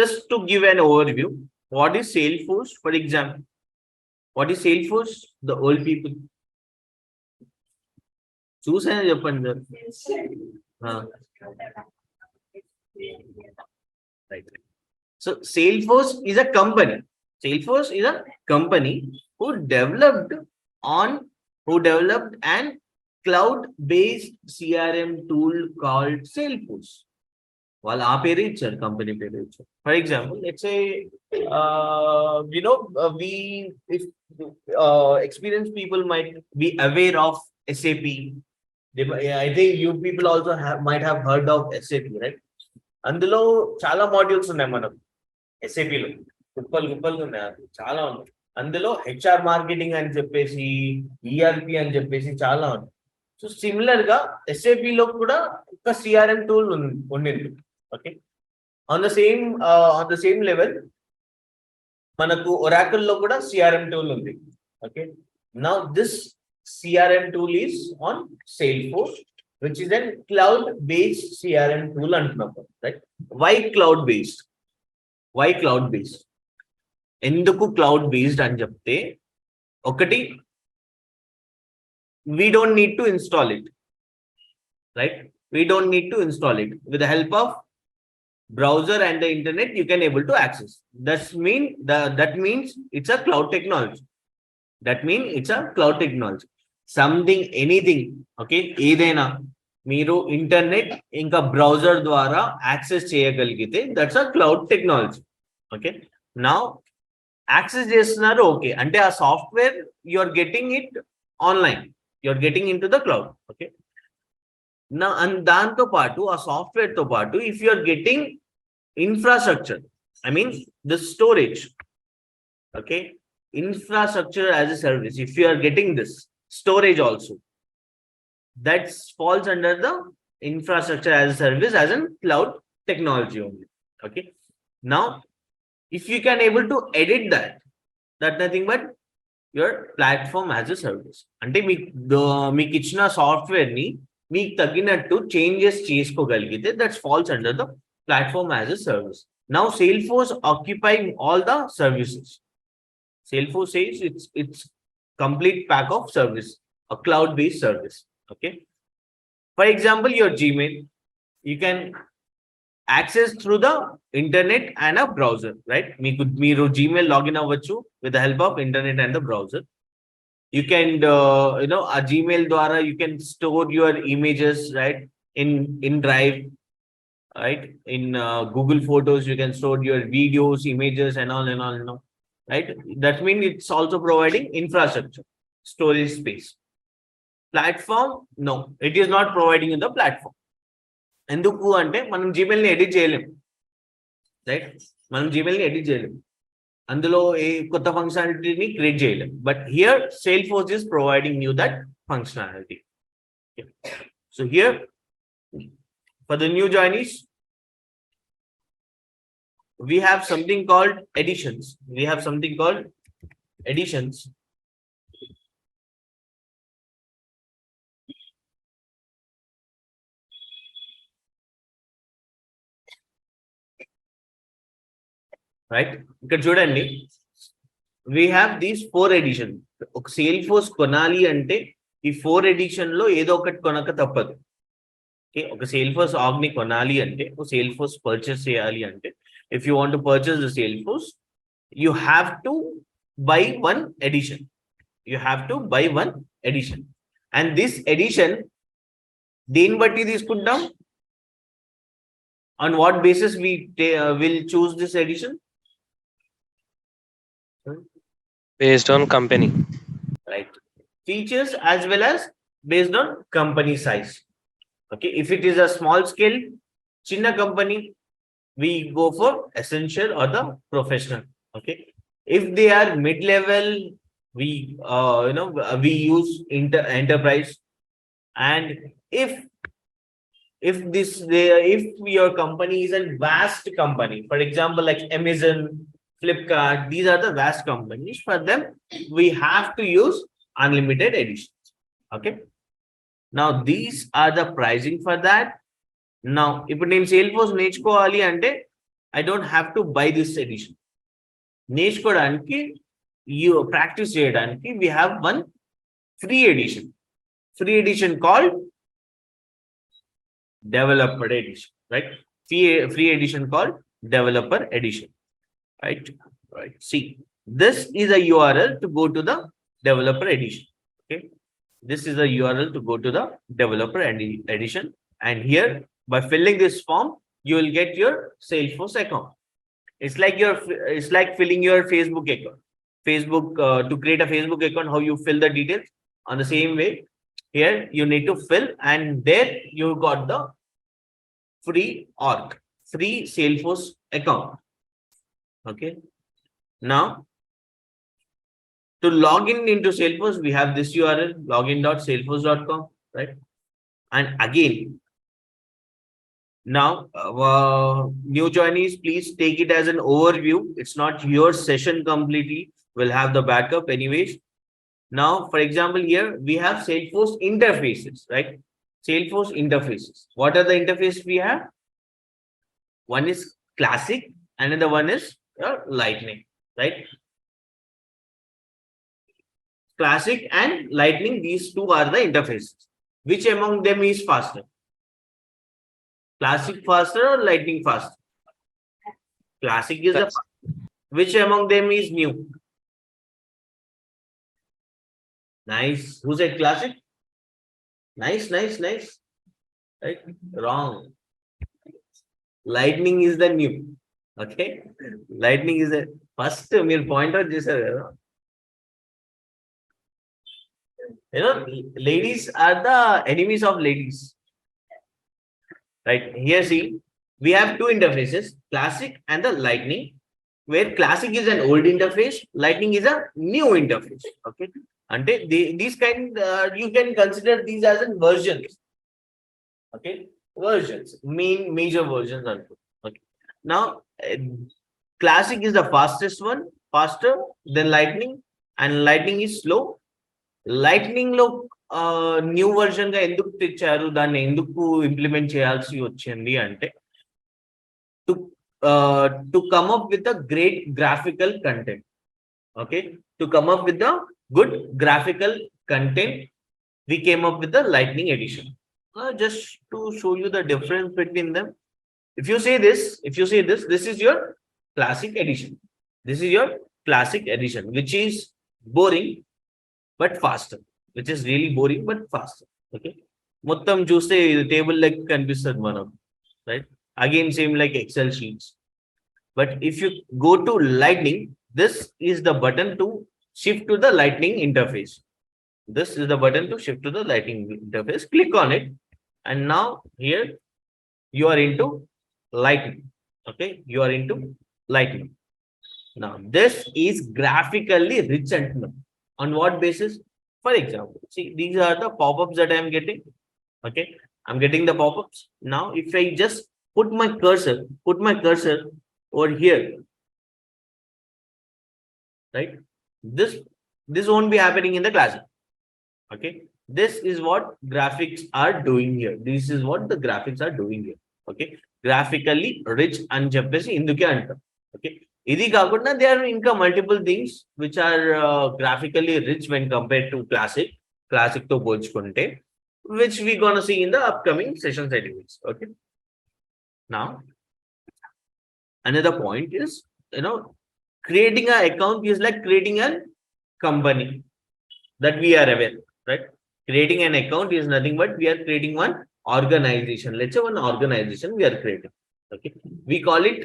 just to give an overview, what is Salesforce, for example? What is Salesforce? The old people. చూసాను చెప్పండి sir. Right. So Salesforce is a company. Salesforce is a company who developed an cloud-based CRM tool called Salesforce. Well, company page. For example, let's say, if experienced people might be aware of SAP. I think you people also might have heard of SAP, right? అందులో చాలా modules ఉన్నాయి మనకు ఎస్ఏపిలో గుప్పలు ఉన్నాయి చాలా ఉన్నాయి. అందులో HR marketing అని చెప్పేసి ఈఆర్పి అని చెప్పేసి చాలా ఉన్నాయి. సో సిమిలర్ గా ఎస్ఏపిలో కూడా ఒక సిఆర్ఎం టూల్ ఉండింది. Okay, on the same level మనకు ఒరాకిల్ లో కూడా సిఆర్ఎం టూల్ ఉంది. Okay, now this CRM tool is on Salesforce, which is a cloud-based CRM tool. Right? Why cloud-based? Why cloud-based? Enduku cloud-based అని చెప్తే ఒకటి, we don't need to install it. Right? We don't need to install it. With the help of browser and the internet, you can able to access. That means it's a cloud technology. Something, anything, okay, ఏదైనా మీరు internet ఇంకా browser ద్వారా access చేయగలిగితే that's a cloud technology. Okay, now access చేస్తున్నారు, okay, అంటే ఆ software you are getting it online, you are getting into the cloud. Okay, నా దాంతో పాటు ఆ సాఫ్ట్వేర్ తో పాటు if you are getting infrastructure, I mean the storage, okay, infrastructure as a service, if you are getting this storage also, that falls under the infrastructure as a service as a cloud technology only. Okay, now if you can able to edit that nothing but your platform as a service. Ante meek ichina software ni meek taginattu changes cheskogaligite, that falls under the platform as a service. Now Salesforce occupying all the services. Salesforce says it's complete pack of service, a cloud-based service. Okay, for example, your Gmail, you can access through the internet and a browser, right? Meeru Gmail login avvachu with the help of internet and the browser. You can a Gmail dwara you can store your images, right, in Drive, right, in Google Photos you can store your videos, images and all, right? That means it's also providing infrastructure, storage space. Platform, no, it is not providing in the platform. Enduku ante manam Gmail ni edit cheyalem, right? Manam Gmail ni edit cheyalem, అందులో ఏ కొత్త functionality ni create cheyalem, but here Salesforce is providing you that functionality. Okay. So here for the new joinees, we have something called editions. Right, ఇక్కడ చూడండి, we have these 4 editions. ఒక Salesforce కొనాలి అంటే ఈ 4 edition లో ఏదో ఒకటి కొనక తప్పదు. ఓకే, ఒక Salesforce org ని కొనాలి అంటే, ఒక Salesforce purchase చేయాలి అంటే, if you want to purchase the Salesforce, you have to buy one edition. And this edition, దేని బట్టి తీసుకుంటాం? On what basis we will choose this edition? Based on company. Right. Features as well as based on company size. Okay, if it is a small scale, chinna company, we go for essential or the professional. Okay, if they are mid-level, we use enterprise. And if your company is a vast company, for example like Amazon, Flipkart, these are the vast companies, for them we have to use unlimited editions. Okay, now these are the pricing for that. Now ఇప్పుడు నేను Salesforce నేర్చుకోవాలి అంటే I don't have to buy this edition. నేర్చుకోవడానికి you practice చేయడానికి we have one free edition called developer edition, right? Free edition called developer edition, right? See, this is a URL to go to the developer edition. Okay, this is a URL to go to the developer edition, and here by filling this form you will get your Salesforce account. It's like filling your Facebook account. To create a Facebook account, how you fill the details, on the same way here you need to fill, and there you got the free Salesforce account. Okay, now to log in into Salesforce, we have this URL, login.salesforce.com, right? And again, now new joinees, please take it as an overview. It's not your session completely. We'll have the backup anyways. Now, for example, here we have Salesforce interfaces, right? Salesforce interfaces. What are the interfaces we have? One is classic, another one is lightning, right? Classic and lightning, these two are the interfaces. Which among them is faster? Classic faster or lightning faster? Classic is the which among them is new? Nice. Who said classic? Nice. Right? Wrong. Lightning is the new. Okay. Lightning is the first point out chesaru. Ladies are the enemies of ladies. Right. Here, see, we have two interfaces, classic and the lightning, where classic is an old interface, lightning is a new interface. Okay. And these kind, you can consider these as in versions. Okay. Versions, major versions. Okay. Now, classic is the fastest one, faster than lightning, and lightning is slow. Lightning లో new version గా ఎందుకు తెచ్చారు, దాన్ని ఎందుకు implement చేయాల్సి వచ్చింది అంటే to come up with a great graphical content. Okay, to come up with the good graphical content, we came up with the lightning edition. Just to show you the difference between them, if you say this is your classic edition. This is your classic edition, which is boring but faster, which is really boring but faster. Okay, మొత్తం చూస్తే table లెక్క కనిపిస్తుంది మనం, right? Again, same like Excel sheets. But if you go to lightning, this is the button to shift to the lightning interface. This is the button to shift to the lightning interface. Click on it, and now here you are into lightning. Okay, you are into lightning. Now this is graphically rich and on what basis? For example, see, these are the pop-ups that I am getting. Okay, I'm getting the pop-ups. Now if I just put my cursor over here, right? This won't be happening in the classic. Okay, this is what graphics are doing here. This is what the graphics are doing here. Okay, graphically rich and cheppesi induke antam. Okay, idi kaakunda there are inka multiple things which are graphically rich when compared to classic to polchukunte, which we gonna see in the upcoming sessions anyways. Okay, now another point is, creating an account is like creating a company, that we are aware, right? Creating an account is nothing but we are creating one organization. Let's say one organization we are creating. Okay, we call it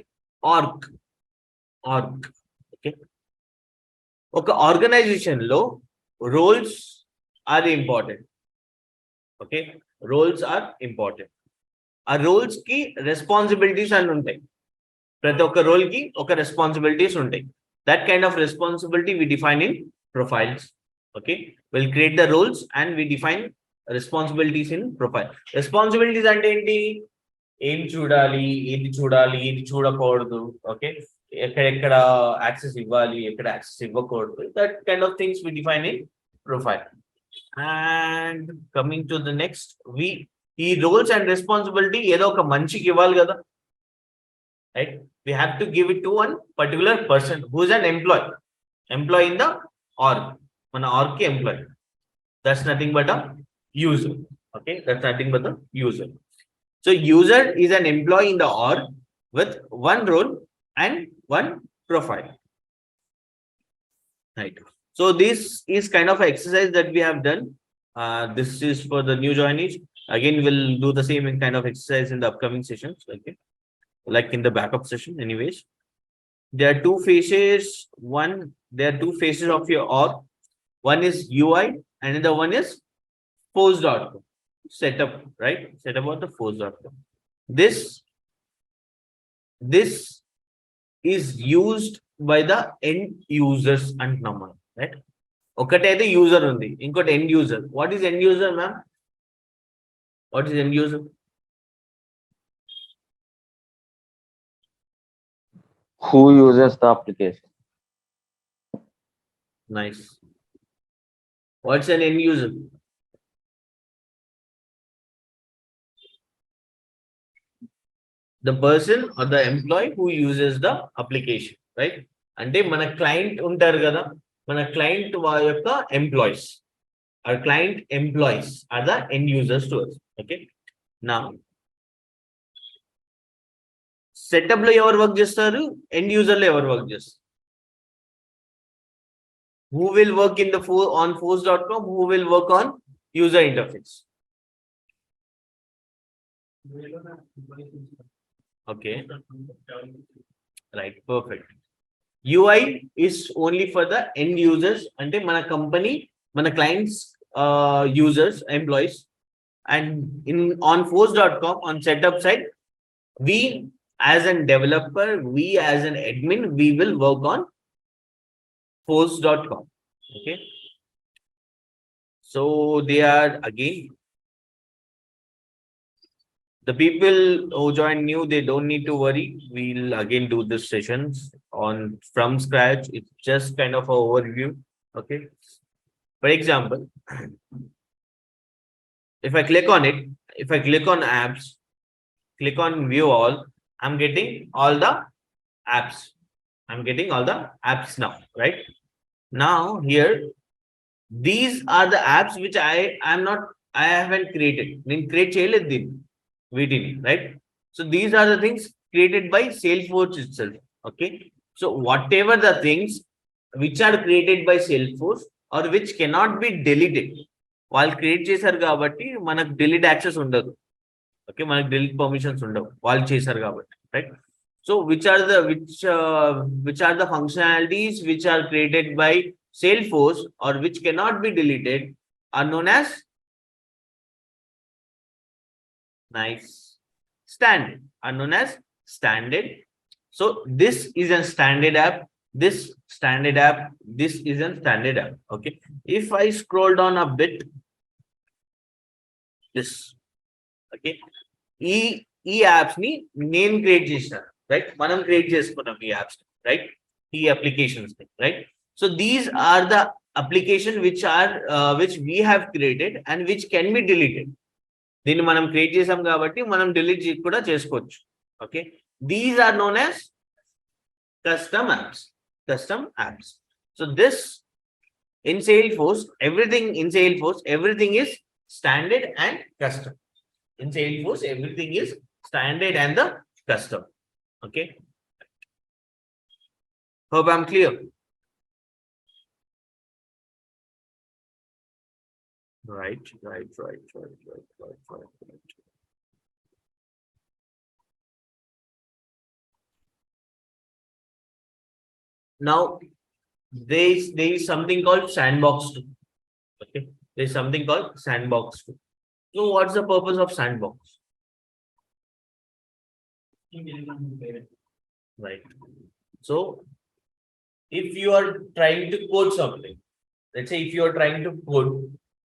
org. Okay, organization lo roles are important. Okay, roles are important. A roles ki responsibilities are untai. ప్రతి ఒక్క role కి ఒక responsibilities ఉంటాయి. That kind of responsibility we define in profiles. Okay, we'll create the roles and we define responsibilities in profile. Responsibilities అంటే ఏంటి? ఏం చూడాలి, ఏది చూడకూడదు. ఓకే, ఎక్కడెక్కడ యాక్సెస్ ఇవ్వాలి, ఎక్కడ యాక్సెస్ ఇవ్వకూడదు. That kind of things we define in profile. And coming to the next, ఈ రోల్స్ అండ్ రెస్పాన్సిబిలిటీ ఏదో ఒక మనిషికి ఇవ్వాలి కదా. right? We have to give it to one particular person who is an employee in the org, మన org ki employee. That's nothing but a user. Okay, that's nothing but the user. So user is an employee in the org with one role and one profile, right? So this is kind of an exercise that we have done. This is for the new joinees. Again, we'll do the same kind of exercise in the upcoming sessions. Okay, like in the backup session anyways. There are two faces. There are two faces of your org. One is UI, and the one is force.com setup, right? Setup of the force.com. This is used by the end users and number, right? ఒకటైతే user ఉంది, ఇంకోటి end user. What is end user, ma'am? What is end user? Who uses the application? Nice. What's an end user? The person or the employee who uses the application, right? అంటే మన client ఉంటారు కదా, మన client వాళ్ళ యొక్క employees. Our client employees are the end users to us. Okay. Now, setup లో ఎవరు work చేస్తారు, end user లో ఎవరు వర్క్ చేస్తారు? Who will work in the on force.com? Who will work on user interface? Okay. Right, perfect. UI is only for the end users, ante mana company, mana clients, users, employees. And on force.com, on setup side, we as a developer, we as an admin, we will work on force.com. Okay. So they are again, the people who join new, they don't need to worry. We'll again do this sessions on from scratch. It's just kind of an overview. Okay. For example, if I click on it, if I click on apps, click on view all, I'm getting all the apps. I'm getting all the apps now, right? Now here, these are the apps which I haven't created. నేను create చేయలేదు దీన్ని, వీటిని, right? So these are the things created by Salesforce itself. Okay. So whatever the things which are created by Salesforce or which cannot be deleted, వాళ్ళు create చేశారు కాబట్టి మనకు delete access ఉండదు. Okay, మనకు delete permissions ఉండవు, వాళ్ళు చేశారు కాబట్టి, right? So which are the functionalities which are created by Salesforce or which cannot be deleted are known as standard, are known as standard. So this is a standard app, this standard app, this is a standard app. Okay. If I scroll down a bit, this, okay, ఈ apps ni నేను create చేసిన, right? మనం create చేసుకున్నాం ఈ apps, right? ఈ applications, right? So these are the application which we have created and which can be deleted. దీన్ని మనం create చేసాం కాబట్టి మనం డిలీట్ కూడా చేసుకోవచ్చు. Okay, these are known as custom apps. So this in Salesforce, everything is standard and custom. In Salesforce, everything is standard and the custom. Okay, hope I'm clear. Right. Now there is something called sandbox too. Okay, there is something called sandbox too. So what's the purpose of sandbox? Right. So if you are trying to code something, let's say if you are trying to code,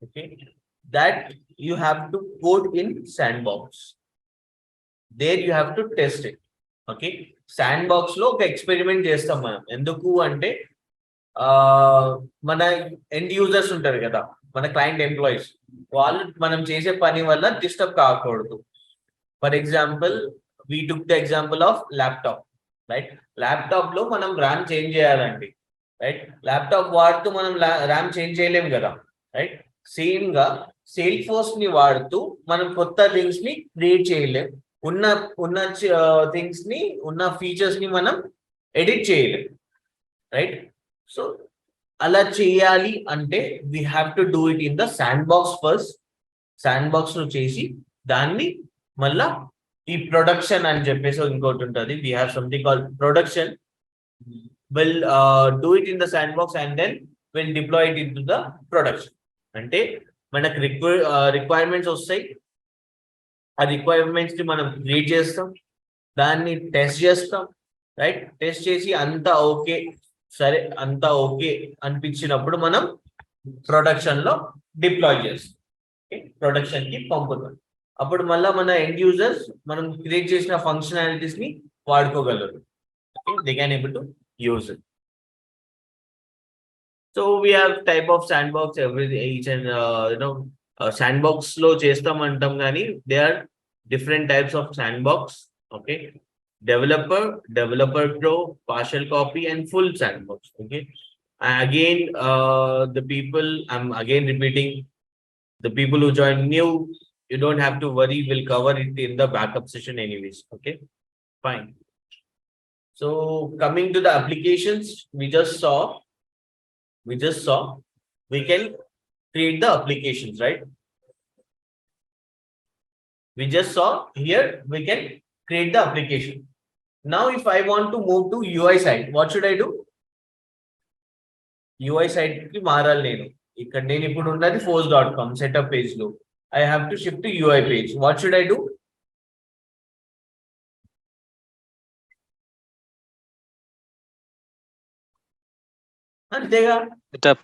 okay, that you have to code in sandbox. There you have to test it. Okay, sandbox లో ఒక experiment చేస్తాం మనం. ఎందుకు అంటే మన end users ఉంటారు కదా, మన క్లయింట్ ఎంప్లాయీస్, వాళ్ళు మనం చేసే పని వల్ల డిస్టర్బ్ కాకూడదు. For example, we took the example of laptop, right? Laptop లో మనం RAM చేంజ్ చేయాలండి, రైట్? ల్యాప్టాప్ వాడుతూ మనం RAM చేంజ్ చేయలేం కదా, రైట్? సేమ్ గా సేల్ ఫోర్స్ ని వాడుతూ మనం కొత్త థింగ్స్ ని క్రియేట్ చేయలేం, ఉన్న ఉన్న థింగ్స్ ని, ఉన్న ఫీచర్స్ ని మనం ఎడిట్ చేయలేం, రైట్? సో అలా చేయాలి అంటే we have to do it in the sand box first. Sand box లో చేసి దాన్ని మళ్ళా ఈ ప్రొడక్షన్ అని చెప్పేసి ఇంకోటి ఉంటుంది, we have something called production. Will do it in the sandbox and then will deploy it into the production. అంటే మనకు రిక్వైర్మెంట్స్ వస్తాయి, ఆ రిక్వైర్మెంట్స్ ని మనం క్రియేట్ చేస్తాం, దాన్ని టెస్ట్ చేస్తాం, రైట్? టెస్ట్ చేసి అంతా ఓకే, సరే అంతా ఓకే అనిపించినప్పుడు మనం ప్రొడక్షన్ లో డిప్లాయ్ చేస్తాం, ప్రొడక్షన్ కి పంపుతాం. అప్పుడు మళ్ళీ మన ఎండ్ యూజర్స్ మనం క్రియేట్ చేసిన ఫంక్షనాలిటీస్ ని వాడుకోగలరు, they can able to use it. So we have type of sandbox every each and sandbox లో చేస్తాం అంటాం కానీ they are different types of sandbox. Okay, developer pro, partial copy and full sandbox. Okay, again the people, I'm again repeating, the people who join new, you don't have to worry, we'll cover it in the backup session anyways. Okay, fine. So coming to the applications, we just saw we can create the applications, right? We just saw here we can create the application. Now if I want to move to UI side, what should I do? UI side ki మారాలి నేను. ఇక్కడ నేను ఇప్పుడు ఉన్నది force.com setup page లో. I have to shift to UI page. What should I do? అంతేగా, Setup.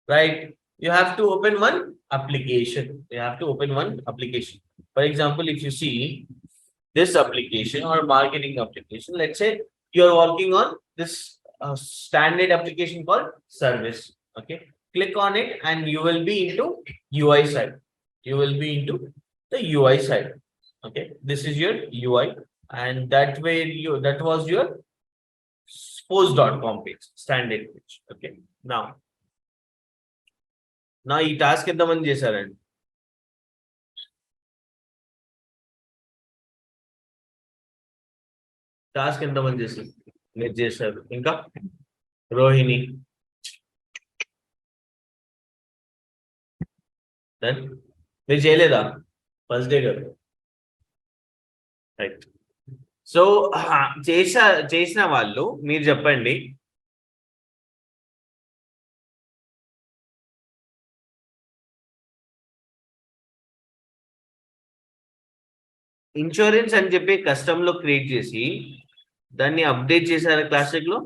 right? You have to open one application. You have to open one application. For example, if you see this application or marketing application, let's say you're working on this standard application called service. Okay, click on it and you will be into UI side. You will be into the UI side. Okay, this is your UI, and that way that was your post.com page, standard page. Okay, now ఈ task ఎంతమంది చేశారండి? Task ఎంతమంది చేశారు? మీరు చేశారు, ఇంకా రోహిణి, మీరు చేయలేదా? ఫస్ట్ డే కదా, రైట్? సో చేసిన వాళ్ళు మీరు చెప్పండి. ఇన్సూరెన్స్ అని చెప్పి కస్టమ్ లో క్రియేట్ చేసి దాన్ని అప్డేట్ చేశారు క్లాసిక్ లో?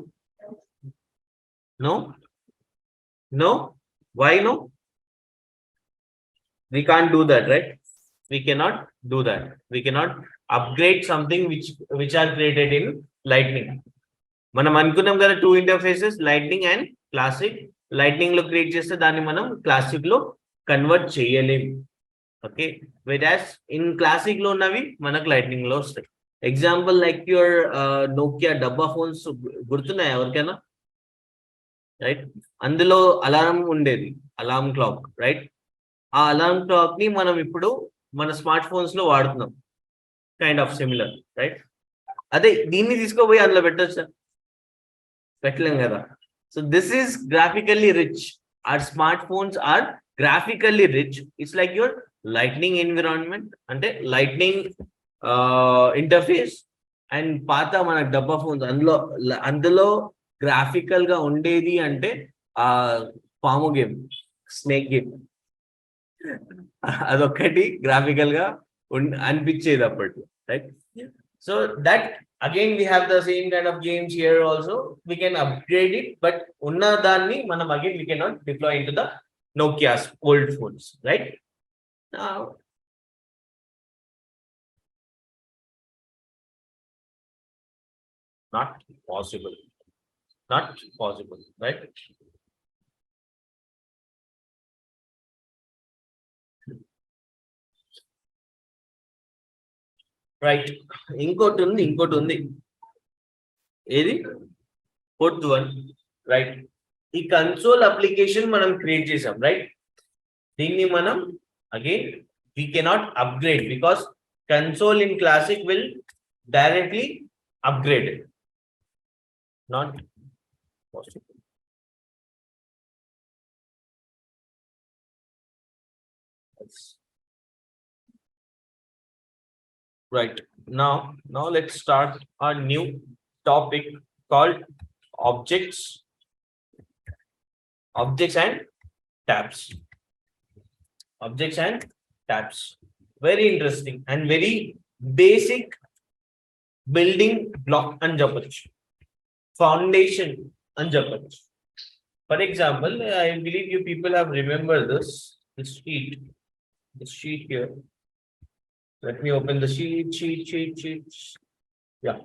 No, no, why no? We can't do that, right? We cannot do that. We cannot upgrade something which are created in lightning. మనం అనుకున్నాం కదా, two interfaces, lightning and classic. Lightning లో create చేస్తే దాన్ని మనం classic లో convert చేయలేము. Okay, వెరాస్ in classic లో ఉన్నవి మనకు లైట్నింగ్ లో వస్తాయి. ఎగ్జాంపుల్ లైక్ యువర్ నోకియా డబ్బా ఫోన్స్ గుర్తున్నాయా ఎవరికైనా? రైట్, అందులో అలారం ఉండేది, అలారం క్లాక్, రైట్? ఆ అలారం క్లాక్ ని మనం ఇప్పుడు మన స్మార్ట్ ఫోన్స్ లో వాడుతున్నాం, కైండ్ ఆఫ్ సిమిలర్, రైట్? అదే దీన్ని తీసుకోపోయి అందులో పెట్టొచ్చా? పెట్టలేం కదా. So this is graphically rich. Our smart phones are graphically rich. It's like your lightning environment, అంటే లైట్నింగ్ ఇంటర్ఫేస్. అండ్ పాత మన డబ్బా ఫోన్స్ అందులో గ్రాఫికల్ గా ఉండేది అంటే ఆ పాము గేమ్, స్నేక్ గేమ్, అదొక్కటి గ్రాఫికల్ గా అనిపించేది అప్పట్లో, right? So that again we have the same kind of games here also. We can upgrade it, but ఉన్న దాన్ని మనం again we cannot deploy into the Nokia's old phones, right? Now not possible, right? Right. ఇంకోటి ఉంది ఏది fourth one. Right, ఈ console application మనం create చేసాం. Right, దీన్ని మనం again we cannot upgrade because console in classic will directly upgrade, not possible. Right, now let's start a new topic called objects and tabs. Objects and tabs, very interesting and very basic building block and foundation and for example, I believe you people have remembered this sheet here. Let me open the sheet. Yeah.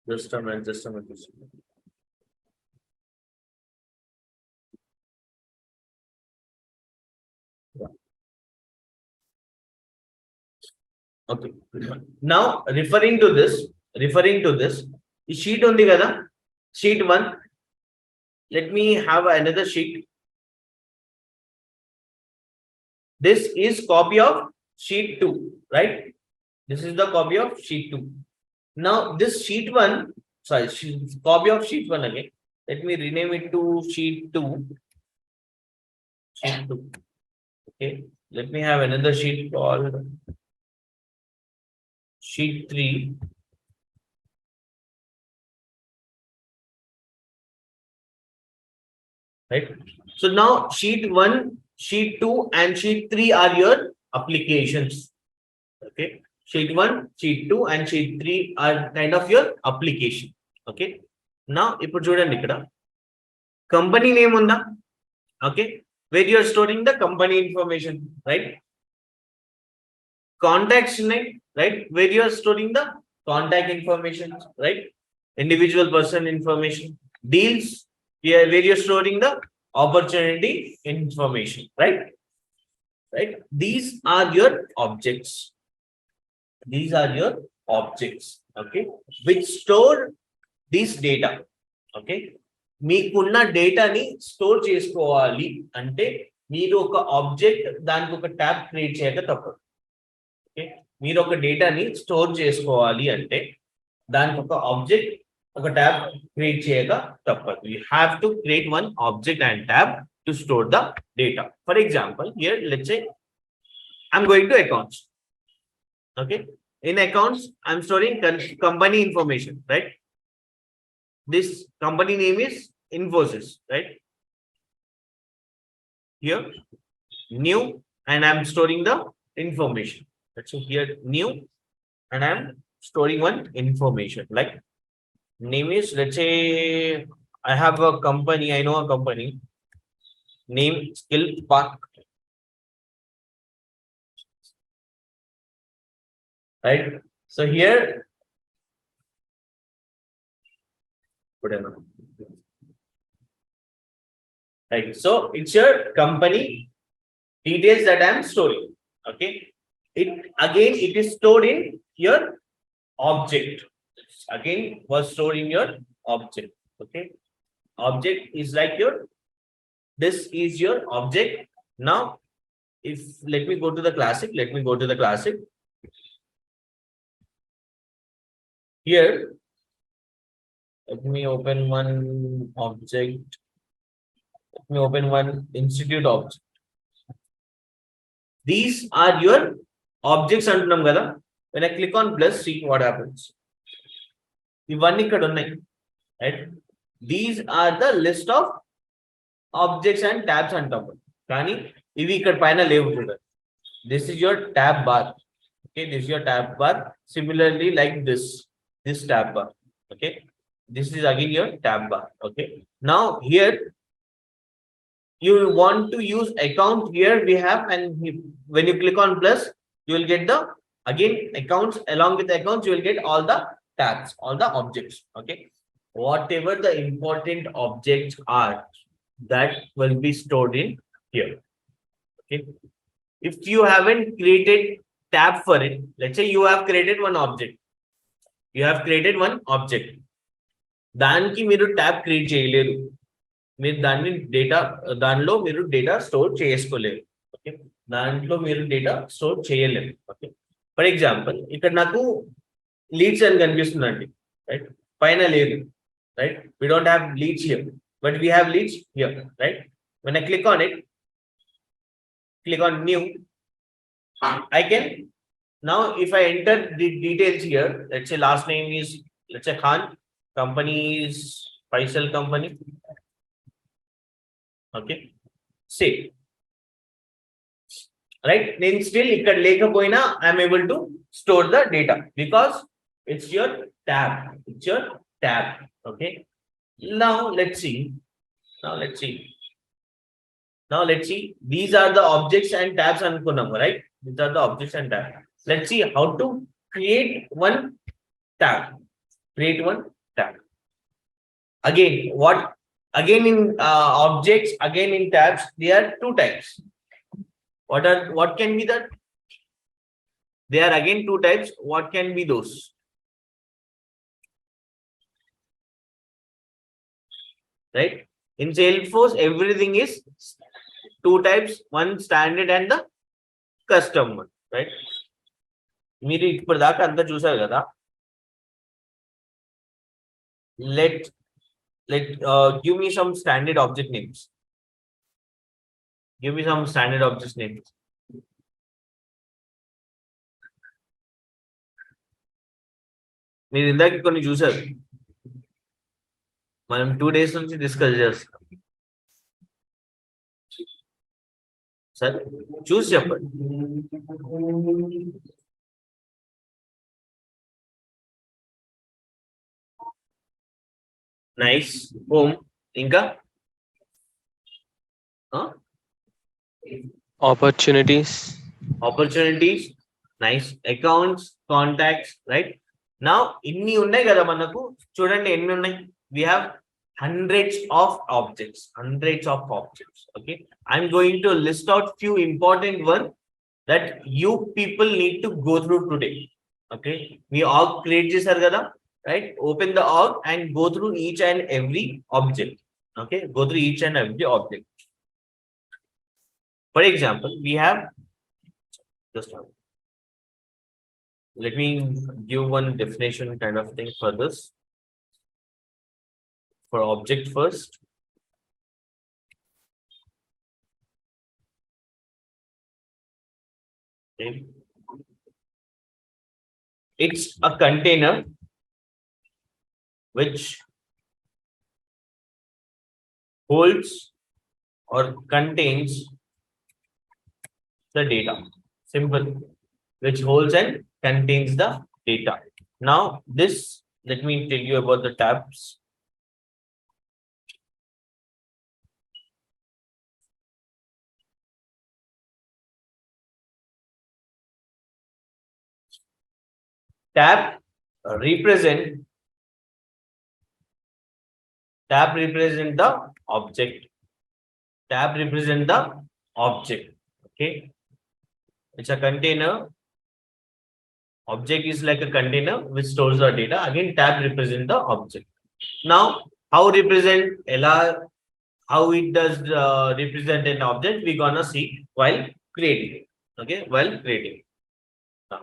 Just a minute. Yeah. Okay. Now referring to this, ఈ sheet ఉంది కదా, sheet 1. Let me have another sheet. This is copy of sheet 2, right? This is the copy of sheet 2. Now this sheet 1, sorry, copy of sheet 1 again. Let me rename it to sheet 2. Sheet 2. Okay. Let me have another sheet called sheet 3. Right. So now sheet 1, sheet 2 and sheet 3 are your applications. Okay. Sheet 1, sheet 2 and sheet 3 are kind of your application. Okay. Now ఇప్పుడు చూడండి, ఇక్కడ company name ఉందా? Okay, where you are storing the company information, right? Contacts name, right, where you are storing the contact information, right? Individual person information. Deals, here where you are storing the opportunity information, right? These are your objects. Okay, which store this data. Okay, మీకున్న డేటాని store చేసుకోవాలి అంటే మీరు ఒక object, దానికి ఒక tab create చేయక తప్పదు. ఓకే, మీరు ఒక డేటాని స్టోర్ చేసుకోవాలి అంటే దానికి ఒక ఆబ్జెక్ట్, ఒక ట్యాబ్ క్రియేట్ చేయక తప్పదు. You have to create one object and tab to store the data. For example, here let's say I'm going to accounts. Okay, in accounts I'm storing company information, right? This company name is Infosys, right? Here new, and I'm storing the information. So here new, and I'm storing one information, like name is, let's say I have a company, I know a company name Skill Park, right? So here right, so it's your company details that I'm storing. Okay, it is stored in your object. Again was stored in your object. Okay, object is like your, this is your object. Now if let me go to the classic. Here let me open one object. Let me open one institute object. These are your objects antunnam kada. When I click on plus, see what happens. Ivanni ikkada unnai, right? These are the list of objects and tabs antam. Kani ivi ikkada paina levu chuda. This is your tab bar. Okay, this is your tab bar. Similarly, like this tab bar. Okay, this is again your tab bar. Okay, now here you want to use account. Here we have, and when you click on plus, you will get the Again, accounts, along with accounts, you will get all the tabs, all the objects. Okay. Whatever the important objects are, that will be stored in here. Okay. If you haven't created tab for it, let's say you have created one object. You have created one object. దానికి మీరు tab create చేయలేరు. మీరు దాన్ని దానిలో మీరు data store చేసుకోలేరు. Okay, దాంట్లో మీరు డేటా స్టోర్ చేయలేరు. ఓకే, ఫర్ ఎగ్జాంపుల్ ఇక్కడ నాకు లీడ్స్ అని కనిపిస్తుందండి, రైట్? పైన లేదు, right? We don't have leads here, but we have leads here, right? When I click on it, click on new, I can now, if I enter the details here, let's say last name is, let's say Khan, company is Faisal company. Okay, save, right? Then still ikkada lekapoyina I am able to store the data because it's your tab, it's your tab. Okay, now let's see, now let's see, now let's see, these are the objects and tabs anukunnam, right? These are the objects and tabs. Let's see how to create one tab. Create one tab. Again, what? Again in objects, again in tabs, there are two types. What can be that? There are again two types. What can be those? Right? In Salesforce, everything is two types, one standard and the custom one, right? మీరు ఇప్పటిదాకా అంతా చూసారు కదా. Let give me some standard object names. Give me some standard object names. మీరు ఇందాక కొన్ని చూసారు, మనం 2 days నుంచి డిస్కస్ చేస్తాం. సార్ చూసి చెప్పండి. నైస్, హోమ్, ఇంకా Opportunities. Opportunities, nice, accounts, contacts, right? నా ఇన్ని ఉన్నాయి కదా మనకు, చూడండి ఎన్ని ఉన్నాయి. We have hundreds of objects. Okay, I'm going to list out few important ones that you people need to go through today. Okay, we all create చేశారు కదా, right? Open the org and go through each and every object. Okay, go through each and every object. For example, we have just let me give one definition kind of thing for this. For object first, okay, it's a container which holds or contains the data. Simple, which holds and contains the data. Now this, let me tell you about the tabs. Tab represent the object. Tab represent the object. Okay, it's a container. Object is like a container which stores the data. Again, tab represent the object. Now, how represent LR? How it does represent an object? We're gonna see while creating it. Okay, while creating. Now,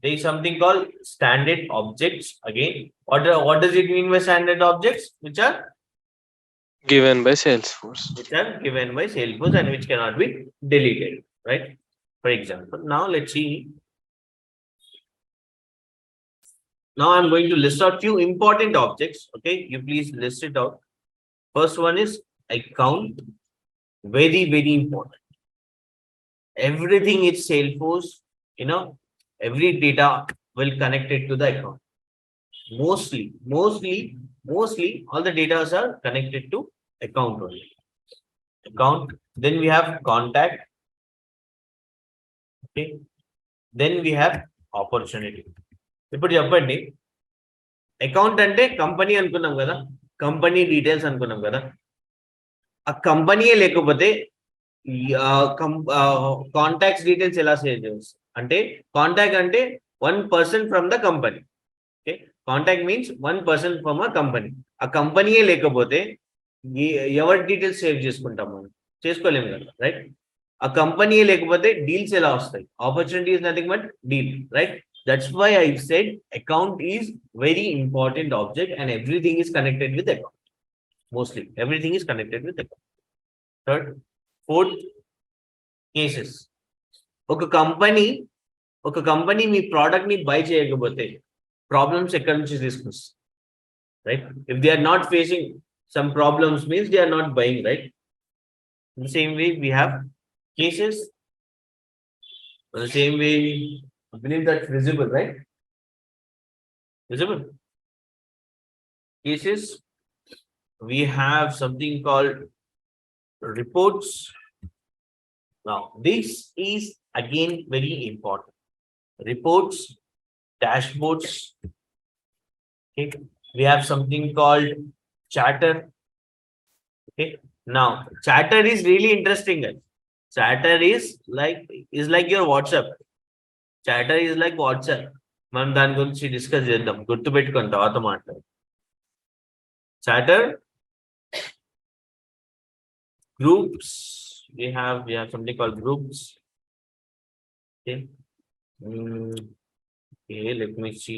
there is something called standard objects. Again, what does it mean by standard objects? Which are Given by Salesforce. And which cannot be deleted, right? For example, now let's see. Now I'm going to list out few important objects. Okay, you please list it out. First one is account. Very, very important. Everything is Salesforce, you know, every data will connect it to the account. Mostly all the data are connected to account only. Account. Then we have contact. Okay. Then we have opportunity. ఇప్పుడు చెప్పండి, account అంటే company అనుకున్నాం కదా, company details అనుకున్నాం కదా. ఆ కంపెనీయే లేకపోతే కాంటాక్ట్స్ డీటెయిల్స్ ఎలా సేవ్ చేయవచ్చు అంటే, కాంటాక్ట్ అంటే 1 person from the company. Okay, contact means 1 person from a company. ఆ కంపెనీయే లేకపోతే ఎవరి డీటెయిల్స్ సేవ్ చేసుకుంటాం మనం? చేసుకోలేము కదా, రైట్? ఆ కంపెనీయే లేకపోతే డీల్స్ ఎలా వస్తాయి? Opportunity is nothing but deal, right? That's why I said account is very important object and everything is connected with account. Mostly everything is connected with account. Third, fourth, cases. ఒక company మీ product ని buy చేయకపోతే problems ఎక్కడి నుంచి తీసుకొస్తుంది, right? If they are not facing some problems means they are not buying, right? In the same way we have cases. In the same way, I believe that's visible, right? Visible cases. We have something called reports. Now this is again very important. Reports, dashboards. Okay, we have something called chatter. Okay, now chatter is really interesting, guys. Chatter is like your WhatsApp. Chatter is like WhatsApp. మనం దాని గురించి discuss చేద్దాం, గుర్తుపెట్టుకొని తర్వాత మాట్లాడు. Chatter, groups. We have something called groups. Okay. Okay, let me see.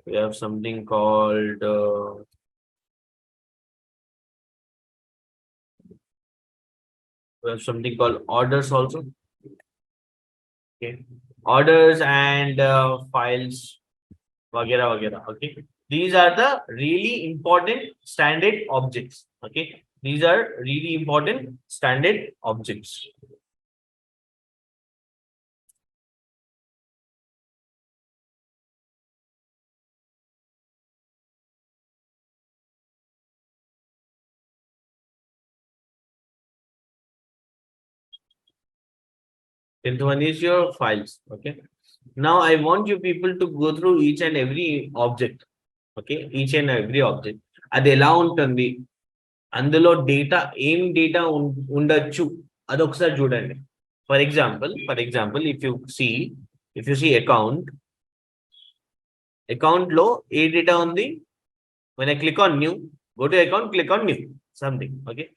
We have something called orders also. Okay, orders and files, वगैरह वगैरह. Okay, these are the really important standard objects. Okay, these are really important standard objects. Tenth one is your files. Okay, now I want you people to go through each and every object. Okay, each and every object అది ఎలా ఉంటుంది, అందులో data ఏం data ఉండొచ్చు అదొకసారి చూడండి. For example if you see account లో ఏ డేటా ఉంది? when I click on new, go to account, click on new something. Okay,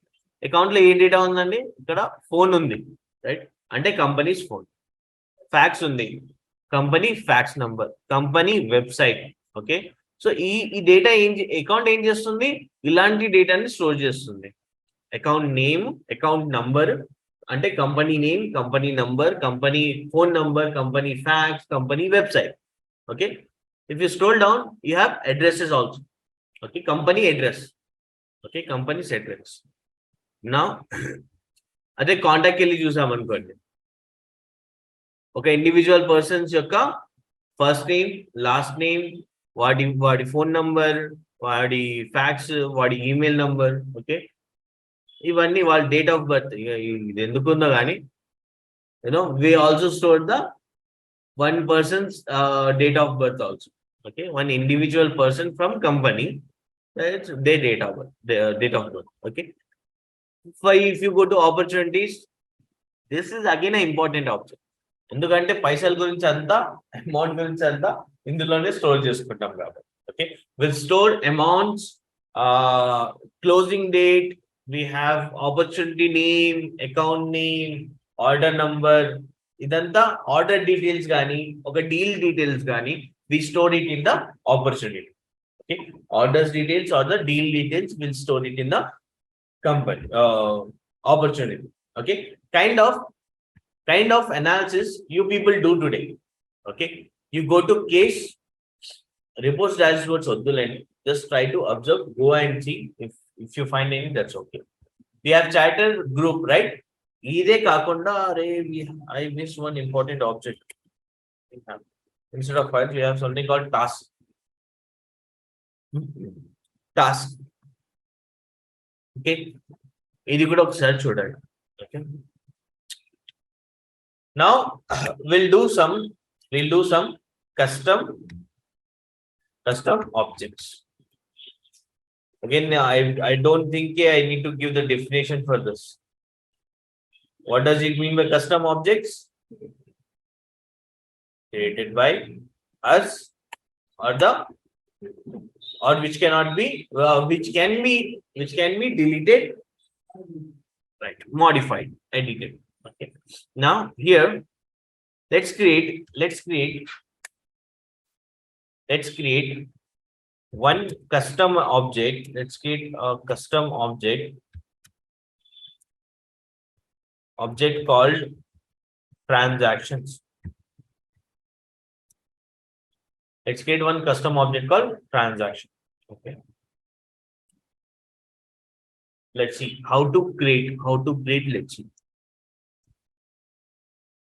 account లో ఏ డేటా ఉందండి? ఇక్కడ ఫోన్ ఉంది, రైట్? అంటే కంపెనీస్ ఫోన్. ఫ్యాక్స్ ఉంది, company fax number, company website. Okay, so ఈ డేటా అకౌంట్ ఏం చేస్తుంది? ఇలాంటి డేటాని స్టోర్ చేస్తుంది. అకౌంట్ నేమ్, అకౌంట్ నంబర్ అంటే company name, company number, company phone number, company fax, company website. Okay, if you scroll down you have addresses also. Okay, company address. Okay, companies address. నా అదే కాంటాక్ట్కి వెళ్ళి చూసామనుకోండి, ఒక individual persons యొక్క first name, last name, వాడి phone number, వాడి fax, వాడి email number. Okay, ఇవన్నీ వాళ్ళ డేట్ ఆఫ్ బర్త్. ఇది ఎందుకుందో కానీ we also stored the one person's date of birth also. Okay, one individual person from company, it's their date of birth. Okay, if you go to opportunities, this is again an important object. ఎందుకంటే పైసల గురించి అంతా, amount గురించి అంతా ఇందులోనే store చేసుకుంటాం కాబట్టి. Okay, will store amounts, closing date, we have opportunity name, account name, order number. ఇదంతా ఆర్డర్ డీటెయిల్స్ కానీ ఒక డీల్ డీటెయిల్స్ కానీ we store it in the opportunity. Okay, orders details or the deal details will store it in the company opportunity. Okay, kind of analysis you people do today. Okay, you go to case reports, dashboards, just try to observe, go and see. If you find any, that's okay. We have chatter group, right? ఇదే కాకుండా I missed one important object. Instead of files we have something called task. Okay, ఇది కూడా ఒకసారి చూడండి. Okay, now we'll do some we'll do some custom objects. Again, I don't think I need to give the definition for this. What does it mean by custom objects? Created by us, or the, or which cannot be, which can be deleted, right, modified, edited. Okay. Now here, let's create one custom object. Let's create a custom object called transactions. Let's create one custom object called transaction. Okay. Let's see how to create. Let's see.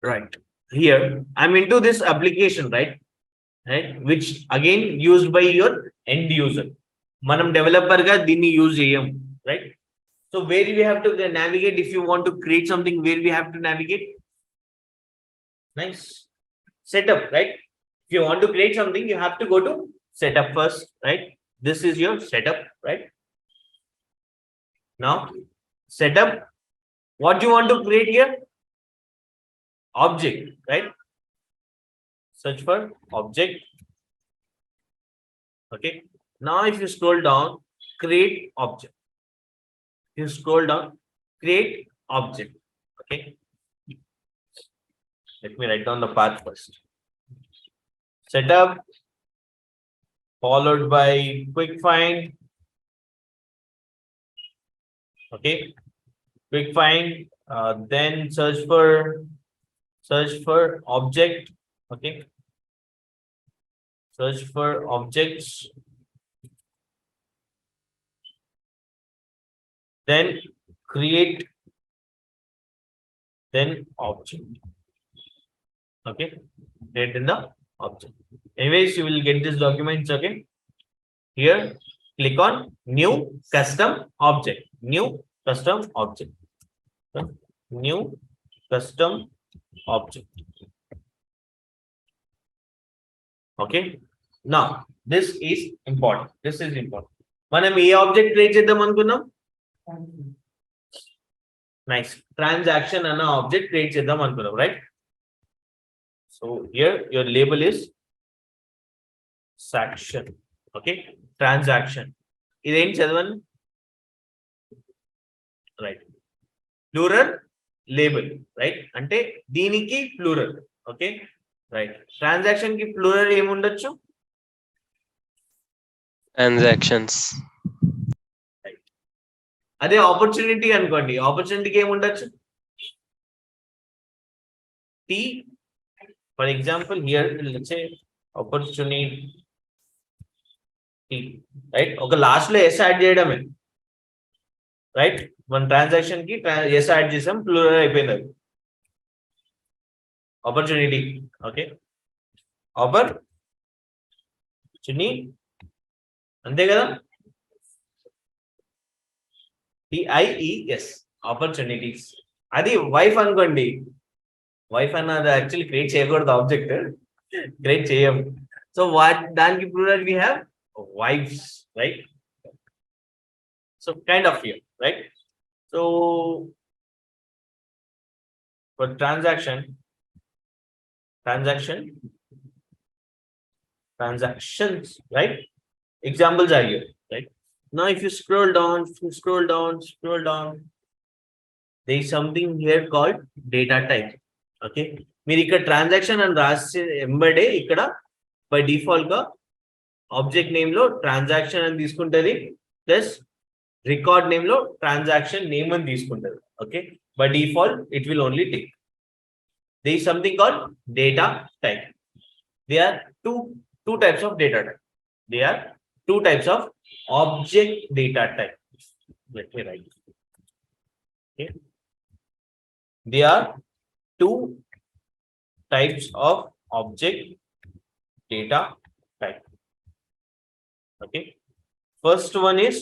Right here, I'm into this application, right, which again used by your end user. Manam developer ga dini use cheyam, right? So where we have to navigate if you want to create something, where we have to navigate? Nice. Setup, right? If you want to create something, you have to go to setup first, right? This is your setup, right? Now setup, what you want to create here? Object, right? Search for object. Okay. Now if you scroll down, create object. You scroll down, create object. Okay. Let me write down the path first. Setup followed by quick find. Okay. Quick find, then search for object. Okay. Search for objects. Then create, then object. Okay. Create in the object. Anyways, you will get this documents. Okay. Here, click on new custom object. New custom object. New custom object. Okay. Now this is important. మనం ఏ object create చేద్దాం అనుకున్నాం? Nice. Transaction అన్న object create చేద్దాం అనుకున్నాం, right? So here your label is సాక్షన్. Okay. Transaction ఇదేం చదవండి, right? Plural label, right? అంటే దీనికి ప్లూరల్. Okay, right. ట్రాన్సాక్షన్ కి ప్లూరల్ ఏముండొచ్చు? ట్రాన్సాక్షన్స్. అదే ఆపర్చునిటీ అనుకోండి, ఆపర్చునిటీకి ఏముండొచ్చు? T. For example here let's say opportunity, right? ఒక లాస్ట్ లో ఎస్ యాడ్ చేయడమే, రైట్? మన ట్రాన్సాక్షన్ కి ఎస్ యాడ్ చేసాం, ప్లూరల్ అయిపోయింది అది. ఆపర్చునిటీ. ఓకే, ఆపర్చునిటీ అంతే కదా? టిఐఈఎస్, ఆపర్చునిటీస్. అది వైఫ్ అనుకోండి, వైఫ్ అన్నది యాక్చువల్లీ క్రియేట్ చేయకూడదు, ఆబ్జెక్ట్ క్రియేట్ చేయం. సో దానికి plural we have wifes, right? So kind of here, right? So for transactions, right? Examples are here, right? Now if you scroll down, there is something here called data type. Okay, మీరు ఇక్కడ transaction అని రాసి ఎంబడే ఇక్కడ by default గా object name లో transaction అని తీసుకుంటది, ప్లస్ రికార్డ్ నేమ్ లో ట్రాన్సాక్షన్ నేమ్ అని తీసుకుంటది. Okay, by default it will only take. There is something called data type. There are two types of data type. There are two types of object data type. Let me write. Okay. There are two types of object data type. Okay. First one is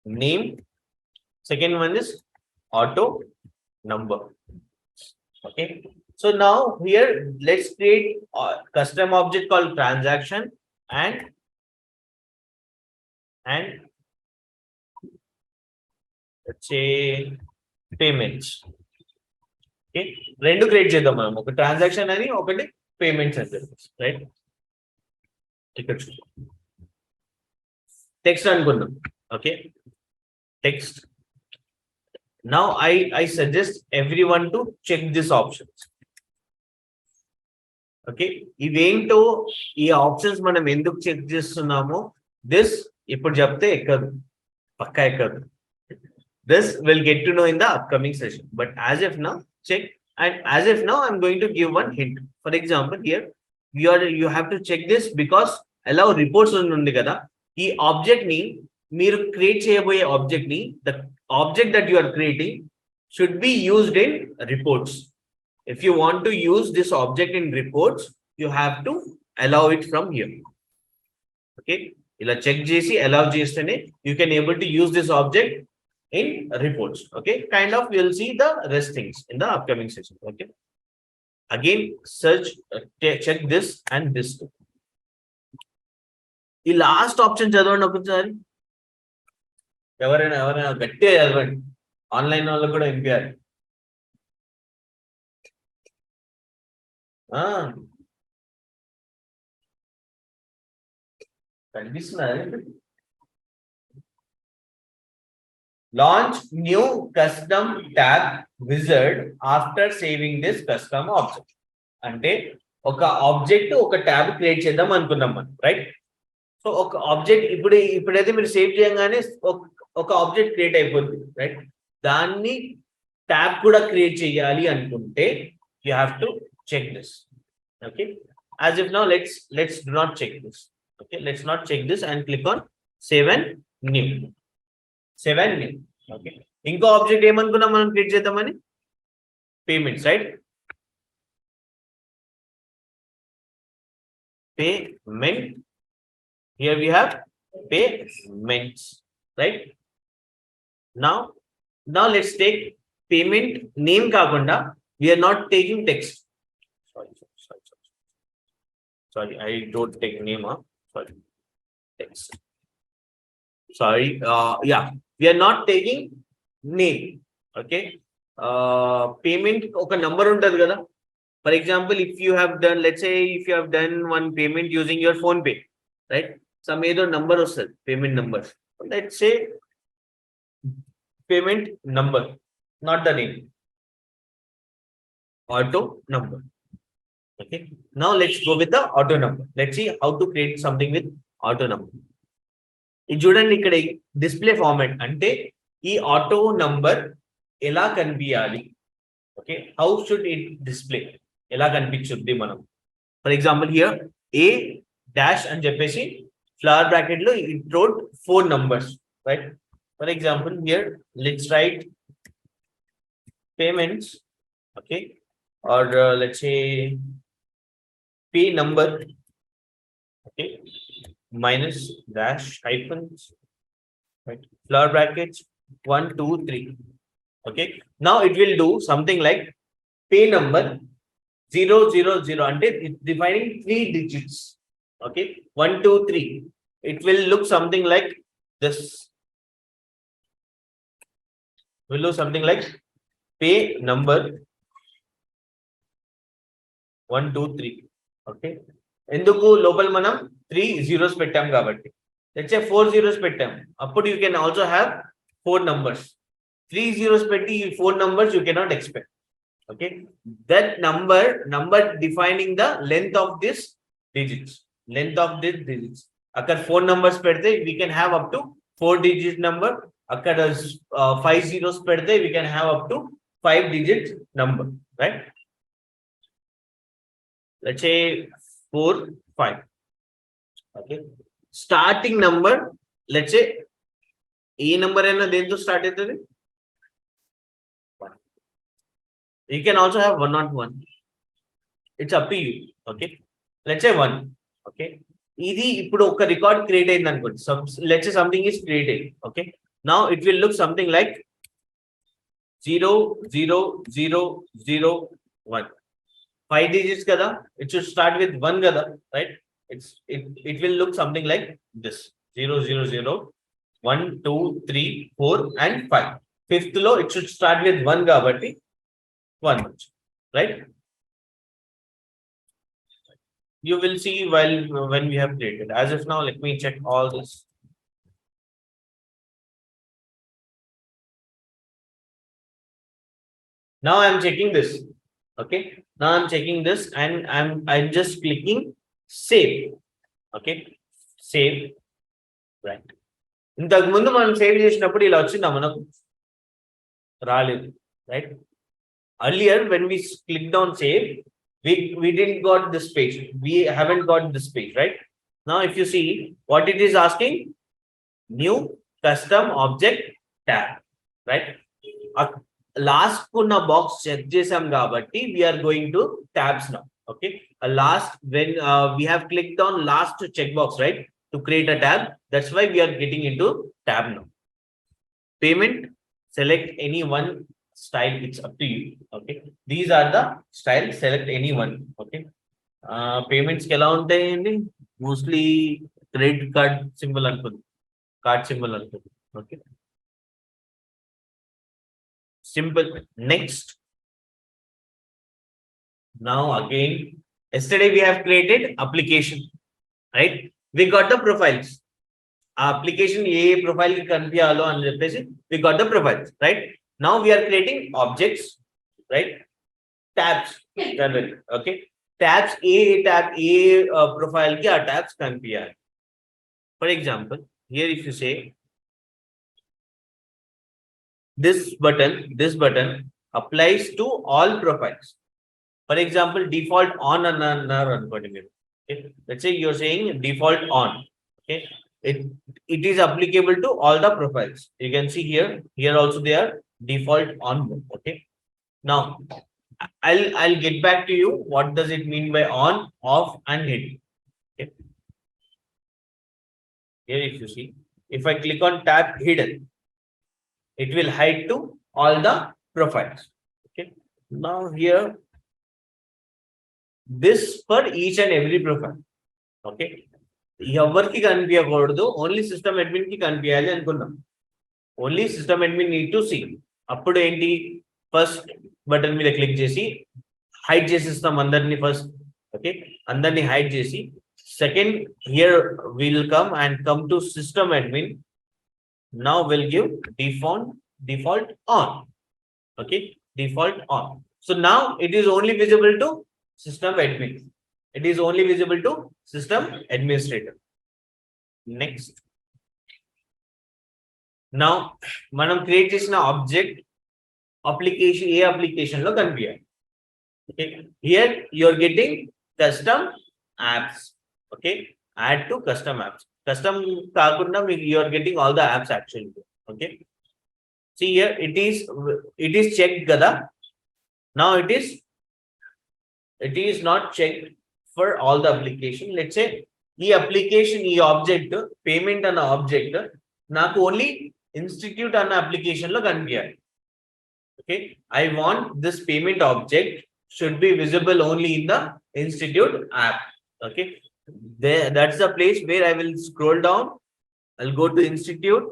name. Second one is auto number. Okay. So now here let's create a custom object called transaction and let's say payments. Okay, రెండు create చేద్దాం మనం, ఒక transaction అని ఒకటి payments అని చెప్పేసి, right? ఇక్కడ text అనుకుందాం. Okay, text. Now I suggest everyone to check this options. Okay, ఇవేంటో ఈ ఆప్షన్స్ మనం ఎందుకు చెక్ చేస్తున్నామో దిస్ ఇప్పుడు చెప్తే ఎక్కదు, పక్కా ఎక్కదు. This will get to know in the upcoming session, but as of now check, and as of now I'm going to give one hint. For example, here you have to check this because allow reports undi kada. ఈ object ని మీరు create చేయబోయే object ని, the object that you are creating should be used in reports. If you want to use this object in reports, you have to allow it from here. Okay, ila check chesi allow chestene you can able to use this object in reports. Okay, kind of you'll see the rest things in the upcoming session. Okay, again search, check this and this too. The last option చదవండి ఒకసారి, ఎవరైనా గట్టిగా చదవండి, online వాళ్ళకు కూడా MPR. కనిపిస్తున్నారు. Launch new custom tab wizard after saving this custom object. అంటే ఒక ఆబ్జెక్ట్ ఒక ట్యాబ్ క్రియేట్ చేద్దాం అనుకున్నాం మనం, రైట్? సో ఒక ఆబ్జెక్ట్ ఇప్పుడైతే మీరు సేవ్ చేయగానే ఒక ఆబ్జెక్ట్ క్రియేట్ అయిపోతుంది, రైట్? దాన్ని ట్యాబ్ కూడా క్రియేట్ చేయాలి అనుకుంటే you have to check this. Okay, as if now let's do not check this. Okay, let's not check this and click on save and new. Okay, ఇంకో object ఏమనుకున్నాం మనం create చేద్దామని, payments, right? Payment, here we have payments, right? Now let's take payment name కాకుండా we are not taking text. Sorry, I don't take name. Sorry, text. Sorry, yeah, we are not taking name. Okay, payment oka number untadi kada. For example, if you have done, let's say if you have done one payment using your phone pay, right? Some either number or payment number. Let's say payment number, not the name. Auto number. Okay, now let's go with the auto number. Let's see how to create something with auto number. ఇది చూడండి, ఇక్కడ display format అంటే ఈ auto number ఎలా కనిపించాలి. Okay, how should it display, ఎలా కనిపించుద్ది మనం. For example here A dash అని చెప్పేసి ఫ్లవర్ బ్రాకెట్ లో it wrote 4 numbers, right? For example here let's write payments, okay, are let's say pay number, okay, minus dash hyphens, right? Flower brackets 1 2 3. Okay, now it will do something like pay number 000 అంటే it's defining 3 digits. Okay, 1 2 3. It will look something like this. Will look something like pay number 1 2 3. Okay, ఎందుకు లోపల మనం 3 zeros పెట్టాం కాబట్టి, let's say 4 zeros పెట్టాం, అప్పుడు you can also have 4 numbers. 3 zeros పెట్టి 4 numbers you cannot expect. Okay, that number defining the length of this digits, అక్కడ 4 numbers పెడితే we can have up to 4 digit number, అక్కడ 5 zeros పెడితే we can have up to 5 digit number, right? Let's say 4 5. Okay, starting number, let's say A number అయినా దేంతో start అవుతుంది. You can also have 101. It's up to you. Okay, let's say 1. Okay, ఇది ఇప్పుడు ఒక record create అయింది అనుకోండి. Let's say something is created. Okay, now it will look something like 0 0 0 0 1. 5 digits kada, it should start with 1 kada, right? It will look something like this: 0 0 0 1 2 3 4 and 5. Fifth low it should start with 1 kabatti 1, right? You will see while when we have created. As of now, let me check all this. Now I'm checking this. Okay. Now I'm checking this and I'm just clicking save. Okay. Save. Right. ఇంతకు ముందు మనం save చేసినప్పుడు ఇలా వచ్చిందా మనకు? రాలేదు, right? Earlier when we clicked on save, we didn't got this page. We haven't got this page, right? Now if you see what it is asking, new custom object tab, right? Last kuna box check chesam kabatti we are going to tabs now. Okay, last when we have clicked on last checkbox, right, to create a tab. That's why we are getting into tab now. Payment, select any one style, it's up to you. Okay, these are the styles, select any one. Okay, payments కి ఎలా ఉంటాయండి? Mostly credit card symbol అనుకుంది, card symbol అనుకుంది. Okay, simple. Next, now again, yesterday we have created application, right? We got the profiles. Application A profile కి కనిపించాలో అని చెప్పేసి we got the profiles, right? Now we are creating objects, right? Tabs, okay? Tabs A tab A profile కి ఆ tabs కనిపించాలి. For example, here if you say this button applies to all profiles. For example, default on అన్నారు అనుకోండి మీరు. Okay, let's say you're saying default on. Okay, it is applicable to all the profiles. You can see here also they are default on. Okay, now I'll get back to you what does it mean by on, off and hidden. Okay, here if you see, if I click on tab hidden, it will hide to all the profiles. Okay, now here this for each and every profile. Okay, ఎవరికి కనిపించకూడదు, only system admin కి కనిపించాలి అనుకున్నాం. Only system admin need to see. అప్పుడు ఏంటి, first button మీద click చేసి hide చేసిస్తాం అందరినీ ఫస్ట్. ఓకే, అందరినీ హైడ్ చేసి second here will come and come to system admin. Now will give default on. Okay, default on. So now it is only visible to system admin. It is only visible to system administrator. Next, now మనం create చేసిన object application ఏ application లో కనిపించాలి. Okay, here you are getting custom apps. Okay, add to custom apps. Custom కాకుండా you are getting all the apps actually. Okay, see here it is checked kada. Now it is not checked for all the application. Let's say ఈ application ఈ object payment అన్న object నాకు only institute అన్న application లో కనిపించాలి. Okay, I want this payment object should be visible only in the institute app. Okay, that's the place where I will scroll down. I'll go to institute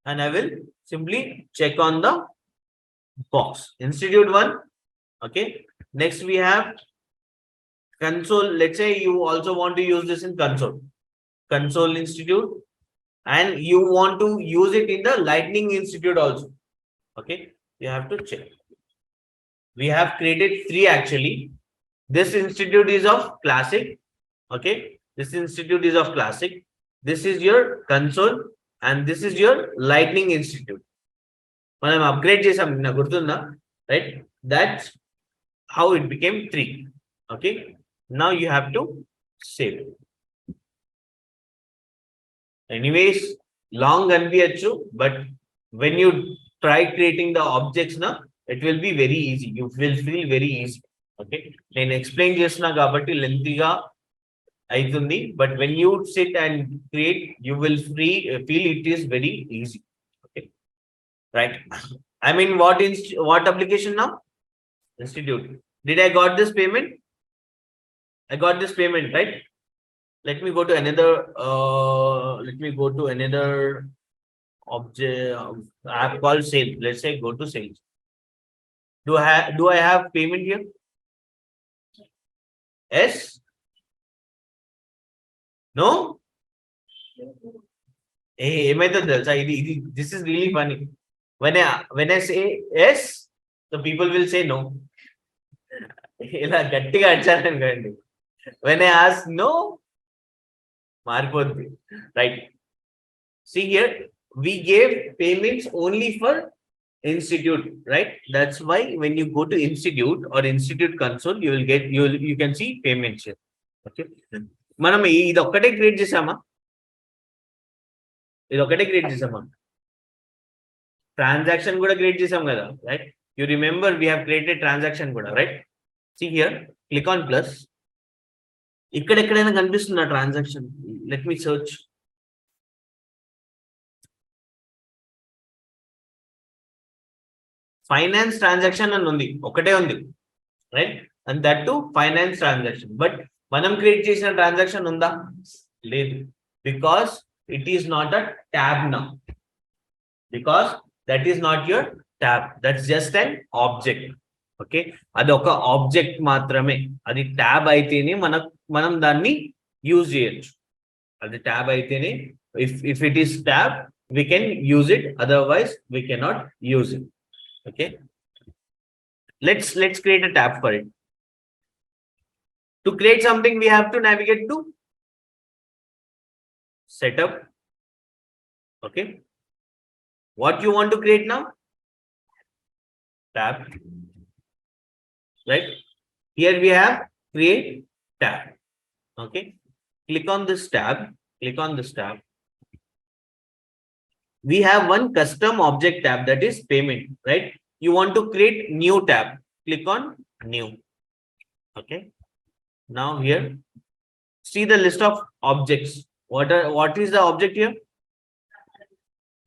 and I will simply check on the box institute one. Okay, next we have console. Let's say you also want to use this in console institute, and you want to use it in the lightning institute also. Okay, you have to check. We have created 3 actually. This institute is of classic. Okay, this institute is of classic. This is your console and this is your lightning institute. మనం upgrade చేసాం నిన్న, గుర్తుందా? Right, that's how it became 3. Okay, now you have to save. Anyways, long అనిపించచ్చు, but when you try creating the objects na, it will be very easy. You will feel very easy. Okay, నేను explain చేస్తున్నా కాబట్టి లెంతీగా అవుతుంది, but when you sit and create, you will feel it is very easy. Okay, right? I mean, what application now? Institute. Did I got this payment? I got this payment, right? Let me go to another object app called sales. Let's say go to sales. Do I have payment here? Yes? No? Hey, this is really funny. When I say yes, the people will say no. ఇలా గట్టిగా అడిచారనుకోండి. When I ask no, మారిపోద్ది. Right. See here, we gave payments only for institute, right? That's why when you go to institute or institute console, you can see payments here. Okay. మనం ఇది ఒక్కటే create చేసామా? ఇది ఒకటే create చేసామా? Transaction కూడా create చేసాం కదా, right? You remember we have created transaction కూడా, right? See here, click on plus. ఇక్కడ ఎక్కడైనా కనిపిస్తుందా transaction? Let me search. Finance transaction అని ఉంది, ఒకటే ఉంది, right? And that too finance transaction. But మనం క్రియేట్ చేసిన ట్రాన్సాక్షన్ ఉందా? లేదు, because it is not a tab now, because that is not your tab, that's just an object. Okay, అది ఒక ఆబ్జెక్ట్ మాత్రమే. అది ట్యాబ్ అయితేనే మనం దాన్ని యూజ్ చేయొచ్చు. అది ట్యాబ్ అయితేనే, if it is tab we can use it, otherwise we cannot use it. Okay, let's create a tab for it. To create something we have to navigate to setup. Okay, what you want to create now? Tab, right? Here we have create tab. Okay, click on this tab. We have one custom object tab, that is payment, right? You want to create new tab, click on new. Okay, now here see the list of objects. What is the object here?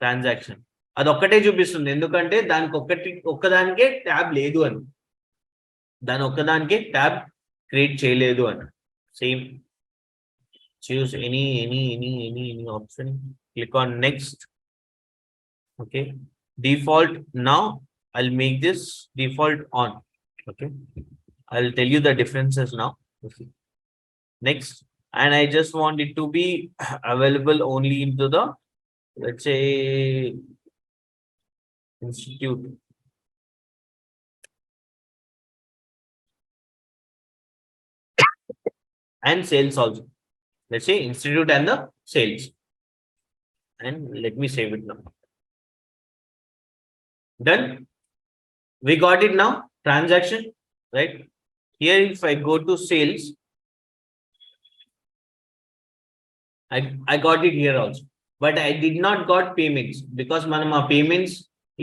Transaction. అది ఒక్కటే చూపిస్తుంది, ఎందుకంటే ఒక్కదానికే tab లేదు అని, దాని ఒక్కదానికే tab create చేయలేదు అని. Same, choose any option, click on next. Okay, default, now I'll make this default on. Okay, I'll tell you the differences now. Okay. Next, and I just want it to be available only into the, let's say, institute. And sales also. Let's say institute and the sales. And let me save it now. Done. We got it now. Transaction, right? Here, if I go to sales, I got it here also. But I did not got payments because మనం ఆ payments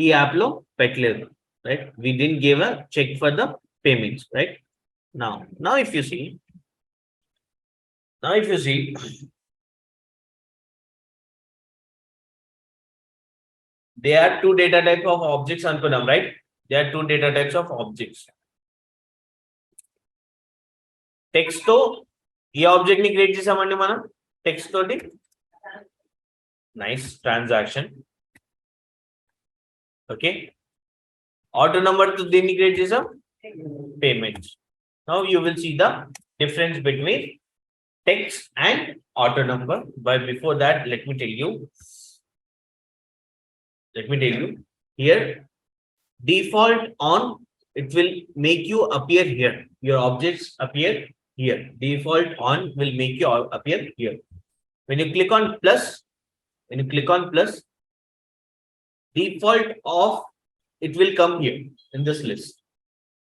ఈ app లో పెట్టలేదు, right? We didn't give a check for the payments, right? Now if you see, there are two data types of objects అనుకున్నాం, right? There are two data types of objects. Text తో ఈ object ని create చేసామండి మనం, text తోటి. Nice, transaction. Okay, auto number to దీన్ని create చేసాం, payments. Now you will see the difference between text and auto number. But before that, let me tell you here, default on, it will make you appear here, your objects appear here. Default on will make you appear here. When you click on plus, default off, it will come here in this list.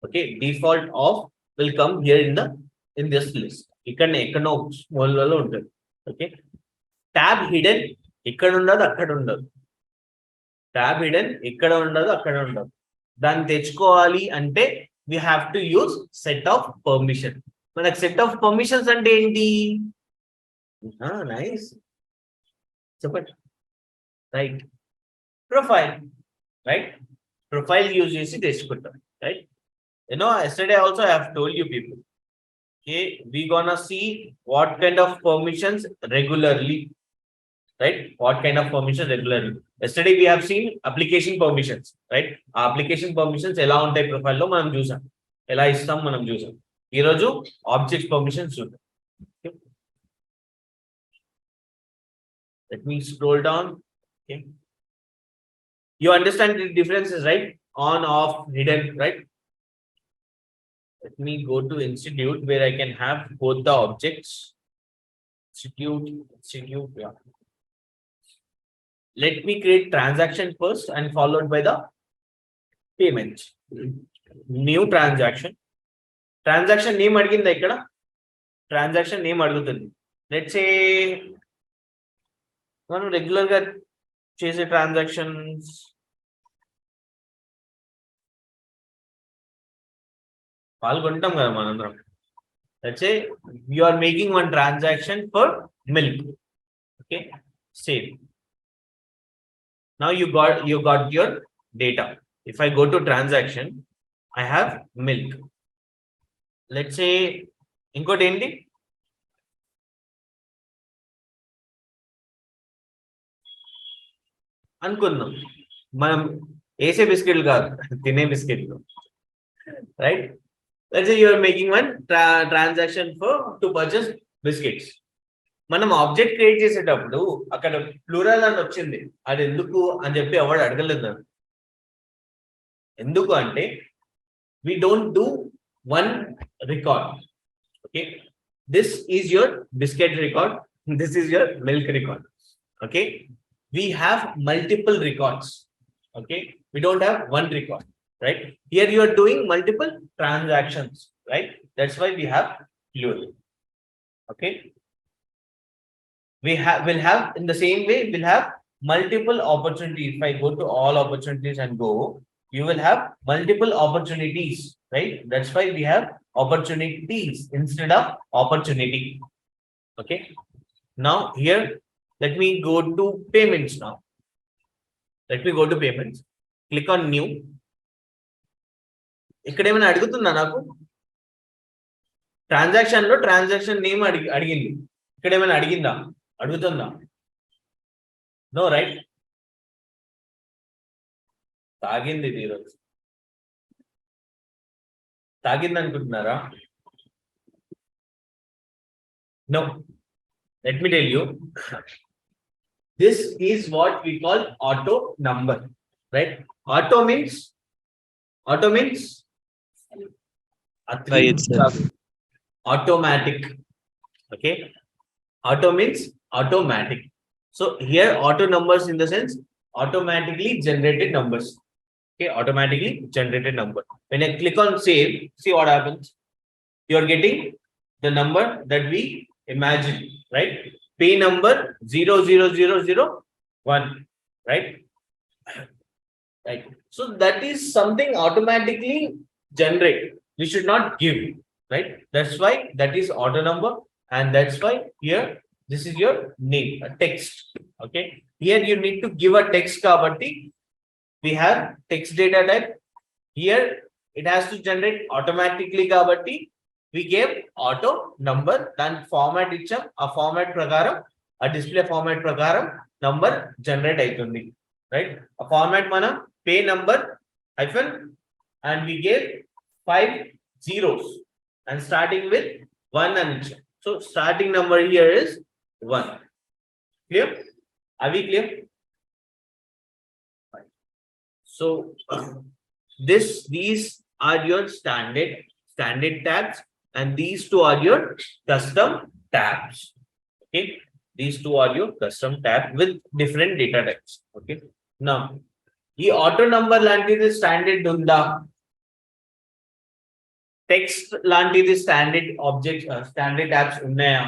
Okay, default off will come here in this list. ikkada small lo untadi. Okay, tab hidden ikkada undadu akkada undadu, tab hidden ikkada undadu akkada undadu. Dan techukovali ante we have to use set of permission. Manaku set of permissions ante enti? Nice, చెప్పండి. Right, profile, right? Profile use చేసి తెచ్చుకుంటాం, right? You know, yesterday also I have told you people, Okay, we gonna see what kind of permissions regularly, right? What kind of permissions regularly? Yesterday we have seen application permissions, right? Application permissions ఎలా ఉంటాయి profile లో మనం చూసాం, ఎలా ఇస్తాం మనం చూసాం. ఈ రోజు ఆబ్జెక్ట్ పర్మిషన్స్ చూద్దాం. Okay. Let me scroll down. Okay. You understand the differences, right? On, off, hidden, right? Let me go to institute where I can have both the objects. Institute, yeah. Let me create transaction first and followed by the payment. New transaction. Transaction name అడిగిందా ఇక్కడ? Transaction name అడుగుతుంది. Let's say మనం regular గా చేసే transactions పాల్గొంటాం కదా మనందరం. Let's say you are making one transaction for milk. Okay, save. Now you got your data. If I go to transaction, I have milk. Let's say ఇంకోటి ఏంటి, అనుకుందాం మనం వేసే బిస్కెట్లు కాదు, తినే బిస్కెట్లు, right? Let's say you are making one transaction to purchase biscuits. మనం ఆబ్జెక్ట్ క్రియేట్ చేసేటప్పుడు అక్కడ ప్లూరల్ అని వచ్చింది, అది ఎందుకు అని చెప్పి ఎవరు అడగలేదు. ఎందుకు అంటే we don't do one record. Okay, this is your biscuit record, this is your milk record. Okay, we have multiple records. Okay, we don't have one record, right? Here you are doing multiple transactions, right? That's why we have plural. Okay, will have in the same way, we'll have multiple opportunities. If I go to all opportunities and go, you will have multiple opportunities, right? That's why we have opportunities instead of opportunity. Okay, now here let me go to payments. Now let me go to payments, click on new. ఇక్కడ ఏమైనా అడుగుతుందా నాకు? Transaction లో transaction name అడిగింది, ఇక్కడ ఏమైనా అడిగిందా, అడుగుతుందా? No, right? తాగింది ఈరోజు, తాగింది అనుకుంటున్నారా? No, let me tell you, this is what we call auto number, right? Auto means By itself. automatic. Okay, auto means automatic. So here auto numbers in the sense automatically generated numbers. Okay, automatically generated number. When I click on save, see what happens. You are getting the number that we imagine, right? Pay number 00001, right? Right. So that is something automatically generate. We should not give, right? That's why that is auto number, and that's why here this is your name, a text. Okay, here you need to give a text kabatti. We have text data type. Here it has to generate automatically kabatti we gave auto number, then format icham, a format prakaram, a display format prakaram number generate aitundi, right? A format manam pay number hyphen, and we gave 5 zeros and starting with 1 and icham. So starting number here is 1. Clear? Are we clear? So these are your standard tabs, and these two are your custom tabs. Okay, these two are your custom tabs with different data types. Okay, now the auto number లాంటిది standard ఉందా, text లాంటిది standard object standard tabs ఉన్నాయా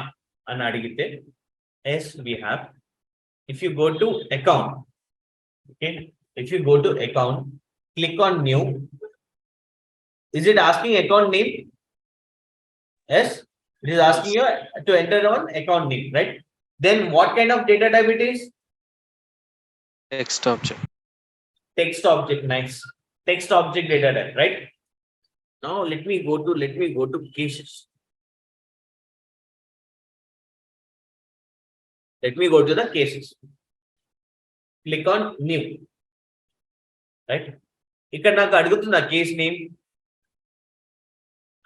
అని అడిగితే yes we have. If you go to account, okay, if you go to account, click on new. Is it asking account name? Yes, it is asking you to enter one account name, right? Then what kind of data type it is? Text object. Text object. Nice. Text object data type, right? Now let me go to cases. Let me go to the cases. Click on new. Right? ఇక్కడ నాకు అడుగుతుందా case name?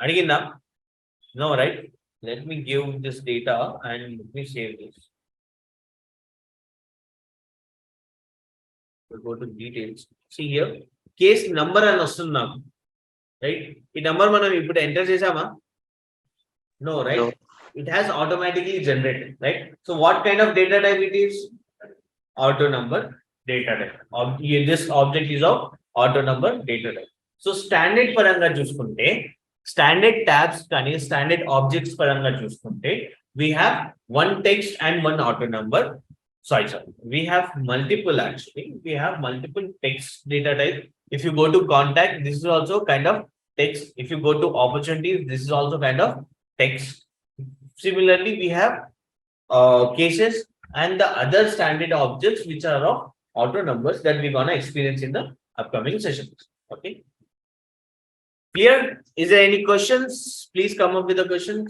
అడిగిందా? No, right? Let me give this data and let me save this. We'll go to details. See here, case number అని వస్తుంది నాకు, right? ఈ number మనం ఇప్పుడు ఎంటర్ చేసామా? No, right? No. It has automatically generated, right? So what kind of data type it is? Auto number data type. This object is of auto number data type. So standard పరంగా చూసుకుంటే, standard tabs కానీ standard objects పరంగా చూసుకుంటే, we have one text and one auto number. Sorry. We have multiple actually. We have multiple text data type. If you go to contact, this is also kind of text. If you go to opportunities, this is also kind of text. Similarly, we have cases and the other standard objects which are of auto numbers that we're gonna experience in the upcoming sessions. Okay. Clear? Is there any questions? Please come up with the questions.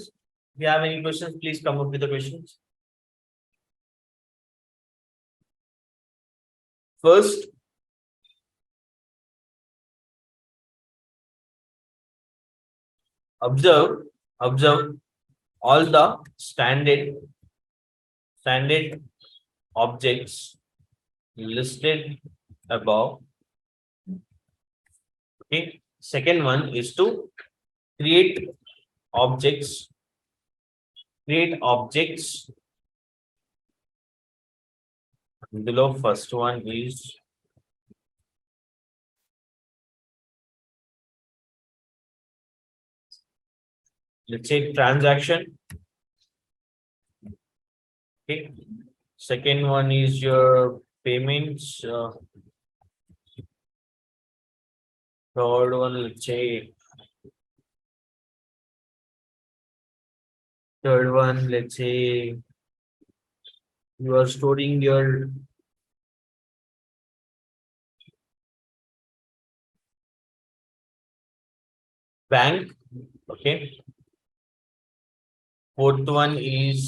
If you have any questions, please come up with the questions. First, observe all the standard objects listed above. Okay. Second one is to create objects. Below first one is let's say transaction. Okay. Second one is your payments. Third one, let's say. Third one, let's say you are storing your bank. Okay. Fourth one is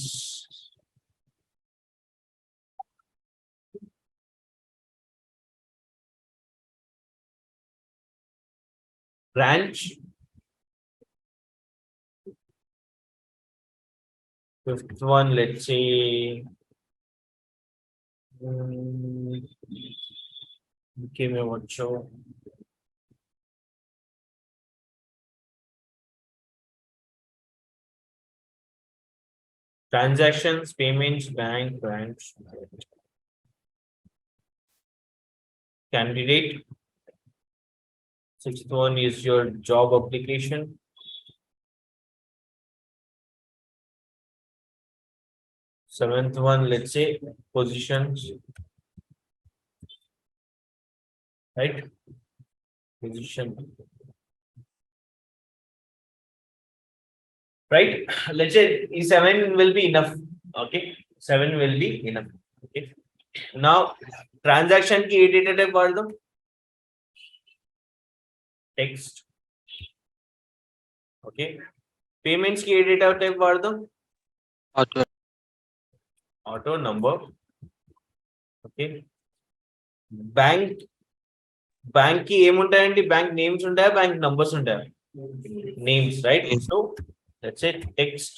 branch. Fifth one, let's say give me one show. Transactions, payments, bank, branch, candidate. Sixth one is your job application. Seventh one, let's say positions. Right? Position. Right? Let's say 7 will be enough. Okay. 7 will be enough. Okay. Now, transaction key data type vaadam. Text. Okay. Payments key data type vaadam. Auto number. Okay. Bank key ఏముంటాయండి? Bank names ఉంటాయా? Bank numbers ఉంటాయా? Names, right? So let's say text.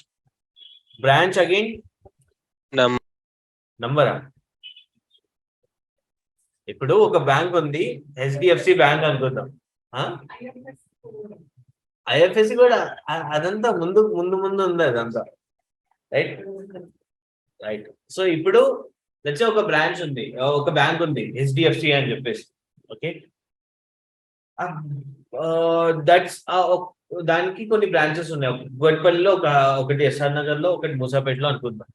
Branch again. Number. ఇప్పుడు ఒక bank ఉంది, HDFC bank అనుకుందాం. IFSC కూడా అదంతా ముందు ఉంది అదంతా, రైట్? రైట్. సో ఇప్పుడు let's say ఒక బ్రాంచ్ ఉంది, ఒక బ్యాంక్ ఉంది HDFC అని చెప్పేసి. ఓకే. దట్స్ దానికి కొన్ని బ్రాంచెస్ ఉన్నాయి. గొడ్పల్లిలో ఒకటి, ఎస్ఆర్ నగర్ లో ఒకటి, మూసాపేటలో అనుకుందాం.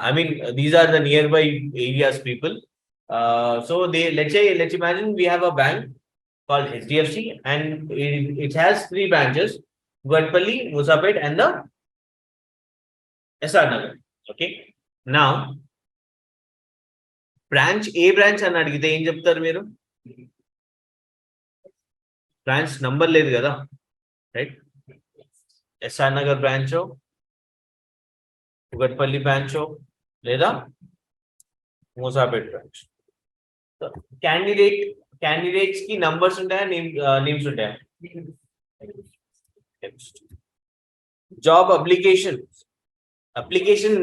I mean, these are the nearby areas, people. So let's imagine we have a bank called HDFC and it has 3 branches: Gwadpalli, Musapet and the SR Nagar. Okay. Now, branch అని అడిగితే ఏం చెప్తారు మీరు? Branch number లేదు కదా, right? SR Nagar బ్రాంచో, Kukatpally బ్రాంచో లేదా Moosapet candidates की numbers ఉంటాయా names ఉంటాయా job application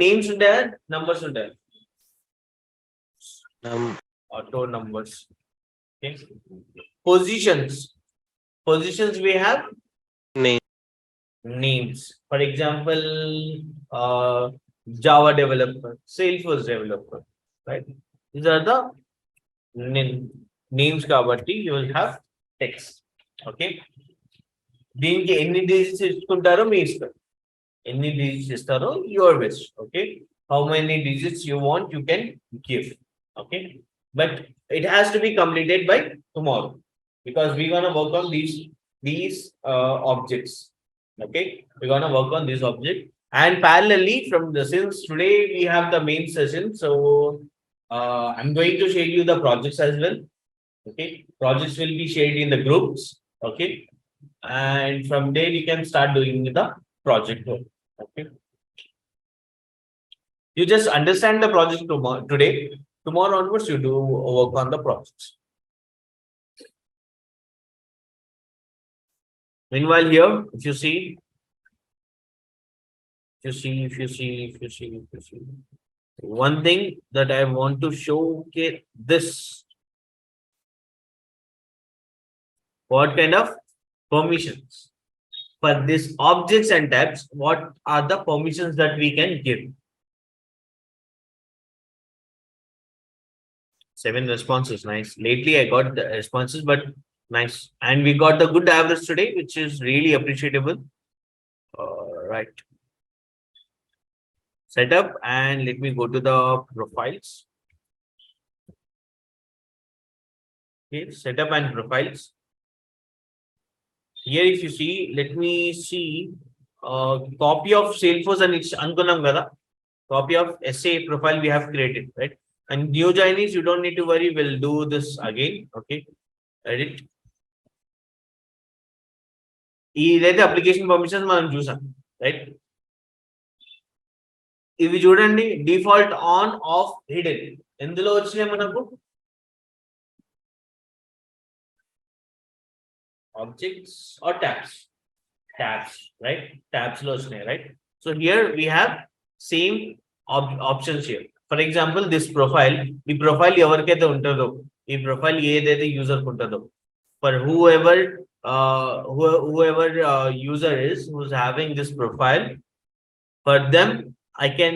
names ఉంటాయా numbers ఉంటాయా auto numbers. Okay. Positions we have names. For example, Java developer, Salesforce developer, right? These are the names kabatti you will have text. Okay. దీనికి ఎన్ని digits ఇచ్చుకుంటారో మీ ఇష్టం ఎన్ని digits ఇస్తారో your best okay how many digits you want you can give okay but it has to be completed by tomorrow because we're gonna work on these objects. Okay, we're gonna work on this object and parallelly since today we have the main session, so I'm going to share you the projects as well. Okay, projects will be shared in the groups. Okay, and from there you can start doing the project work. Okay, you just understand the project today. Tomorrow onwards you do work on the projects. Meanwhile here, if you see, one thing that I want to show, okay, this. What kind of permissions? For these objects and tabs, what are the permissions that we can give? 7 responses, nice. Lately I got the responses, but nice. And we got the good average today, which is really appreciable. Right. Setup, and let me go to the profiles. Okay, setup and profiles. Here if you see, let me see copy of Salesforce and it's ankunam kada. Copy of SA profile we have created, right? And new joinees, you don't need to worry, we'll do this again. Okay, edit. ఇదైతే application permissions మనం చూసాం right ఇవి చూడండి default on off hidden ఎందులో వచ్చినాయి మనకు objects or tabs right tabs lo vachnayi right so here we have same options here for example this profile ee profile evarkaithe untado ee profile edaithe user ku untado for whoever user is who's having this profile for them I can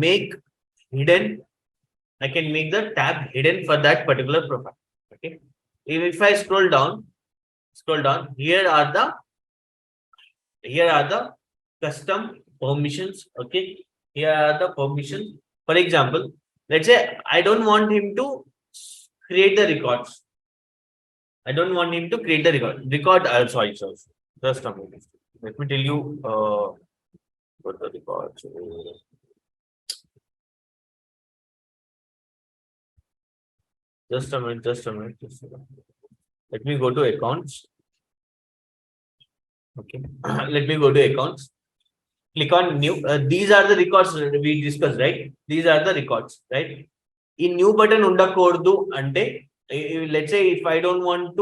make the tab hidden for that particular profile. Okay, if I scroll down, here are the custom permissions. Okay, here are the permissions. For example, let's say I don't want him to create the records. Sorry, just a minute. Let me tell you what the records. Just a minute. Let me go to accounts. Okay, let me go to accounts. Click on new. These are the records we discussed, right? These are the records, right? In new button undakodu ante, let's say if I don't want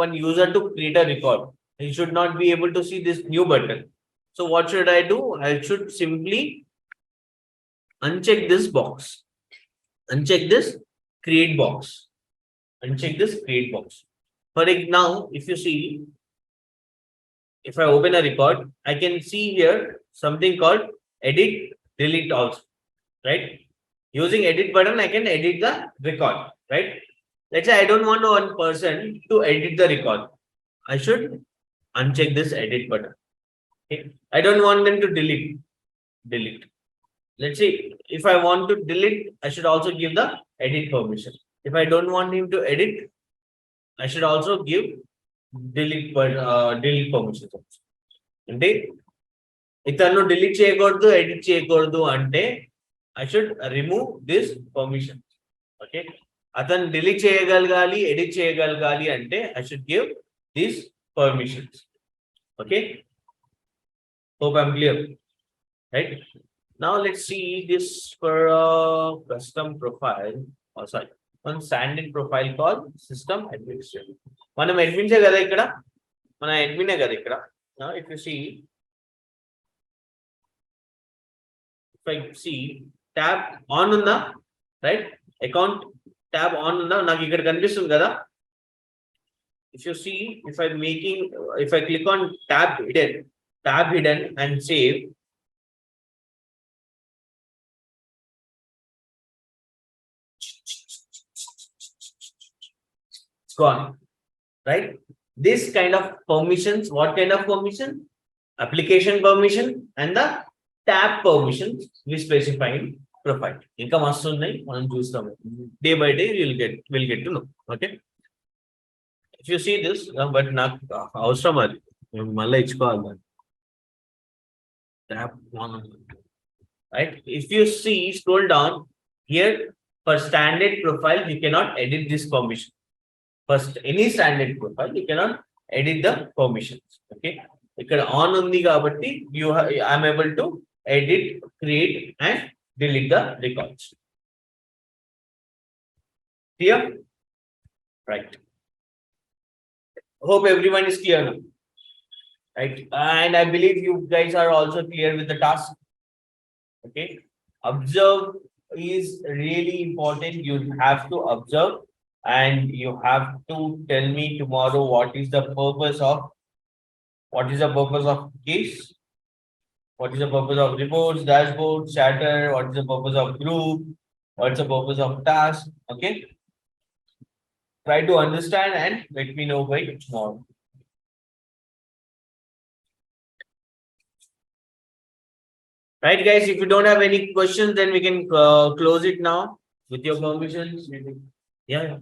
one user to create a record, he should not be able to see this new button. So what should I do? I should simply uncheck this box. Uncheck this create box. For now, if you see, if I open a record, I can see here something called edit, delete also, right? Using edit button, I can edit the record, right? Let's say I don't want one person to edit the record. I should uncheck this edit button. Okay. I don't want them to delete. Let's say if I want to delete, I should also give the edit permission. If I don't want him to edit, I should also give delete permissions also. అంటే ఇతను delete చేయకూడదు edit చేయకూడదు అంటే I should remove this permission. Okay, అతను delete చేయగలగాలి edit చేయగలగాలి అంటే I should give these permissions. Okay, hope I'm clear, right? Now let's see this for a custom profile. Oh, sorry, one standard profile called system administrator. మనం admin కదా ఇక్కడ మన admin కదా ఇక్కడ. Now if you see, if I see tab on ఉందా, right? Account tab on ఉందా, నాకు ఇక్కడ కనిపిస్తుంది కదా. If you see, if I click on tab hidden and save, it's gone, right? This kind of permissions, what kind of permission? Application permission and the tab permissions we specify in profile. ఇంకా మస్తు ఉన్నాయి, మనం చూస్తాము. Day by day we'll get to know. Okay. If you see this, but నాకు అవసరం అది మళ్ళీ ఇచ్చుకోవాలి. Tab on, right? If you see, scroll down here, for standard profile you cannot edit this permission. First, any standard profile you cannot edit the permissions. Okay, ఇక్కడ on ఉంది కాబట్టి I am able to edit, create and delete the records. Clear? Right. Hope everyone is clear now. Right, and I believe you guys are also clear with the task. Okay, observe is really important. You have to observe and you have to tell me tomorrow what is the purpose of case, what is the purpose of reports, dashboard, chatter, what is the purpose of group, what's the purpose of task. Okay, try to understand and let me know by tomorrow. Right, guys, if you don't have any questions, then we can close it now with your permissions. Yeah.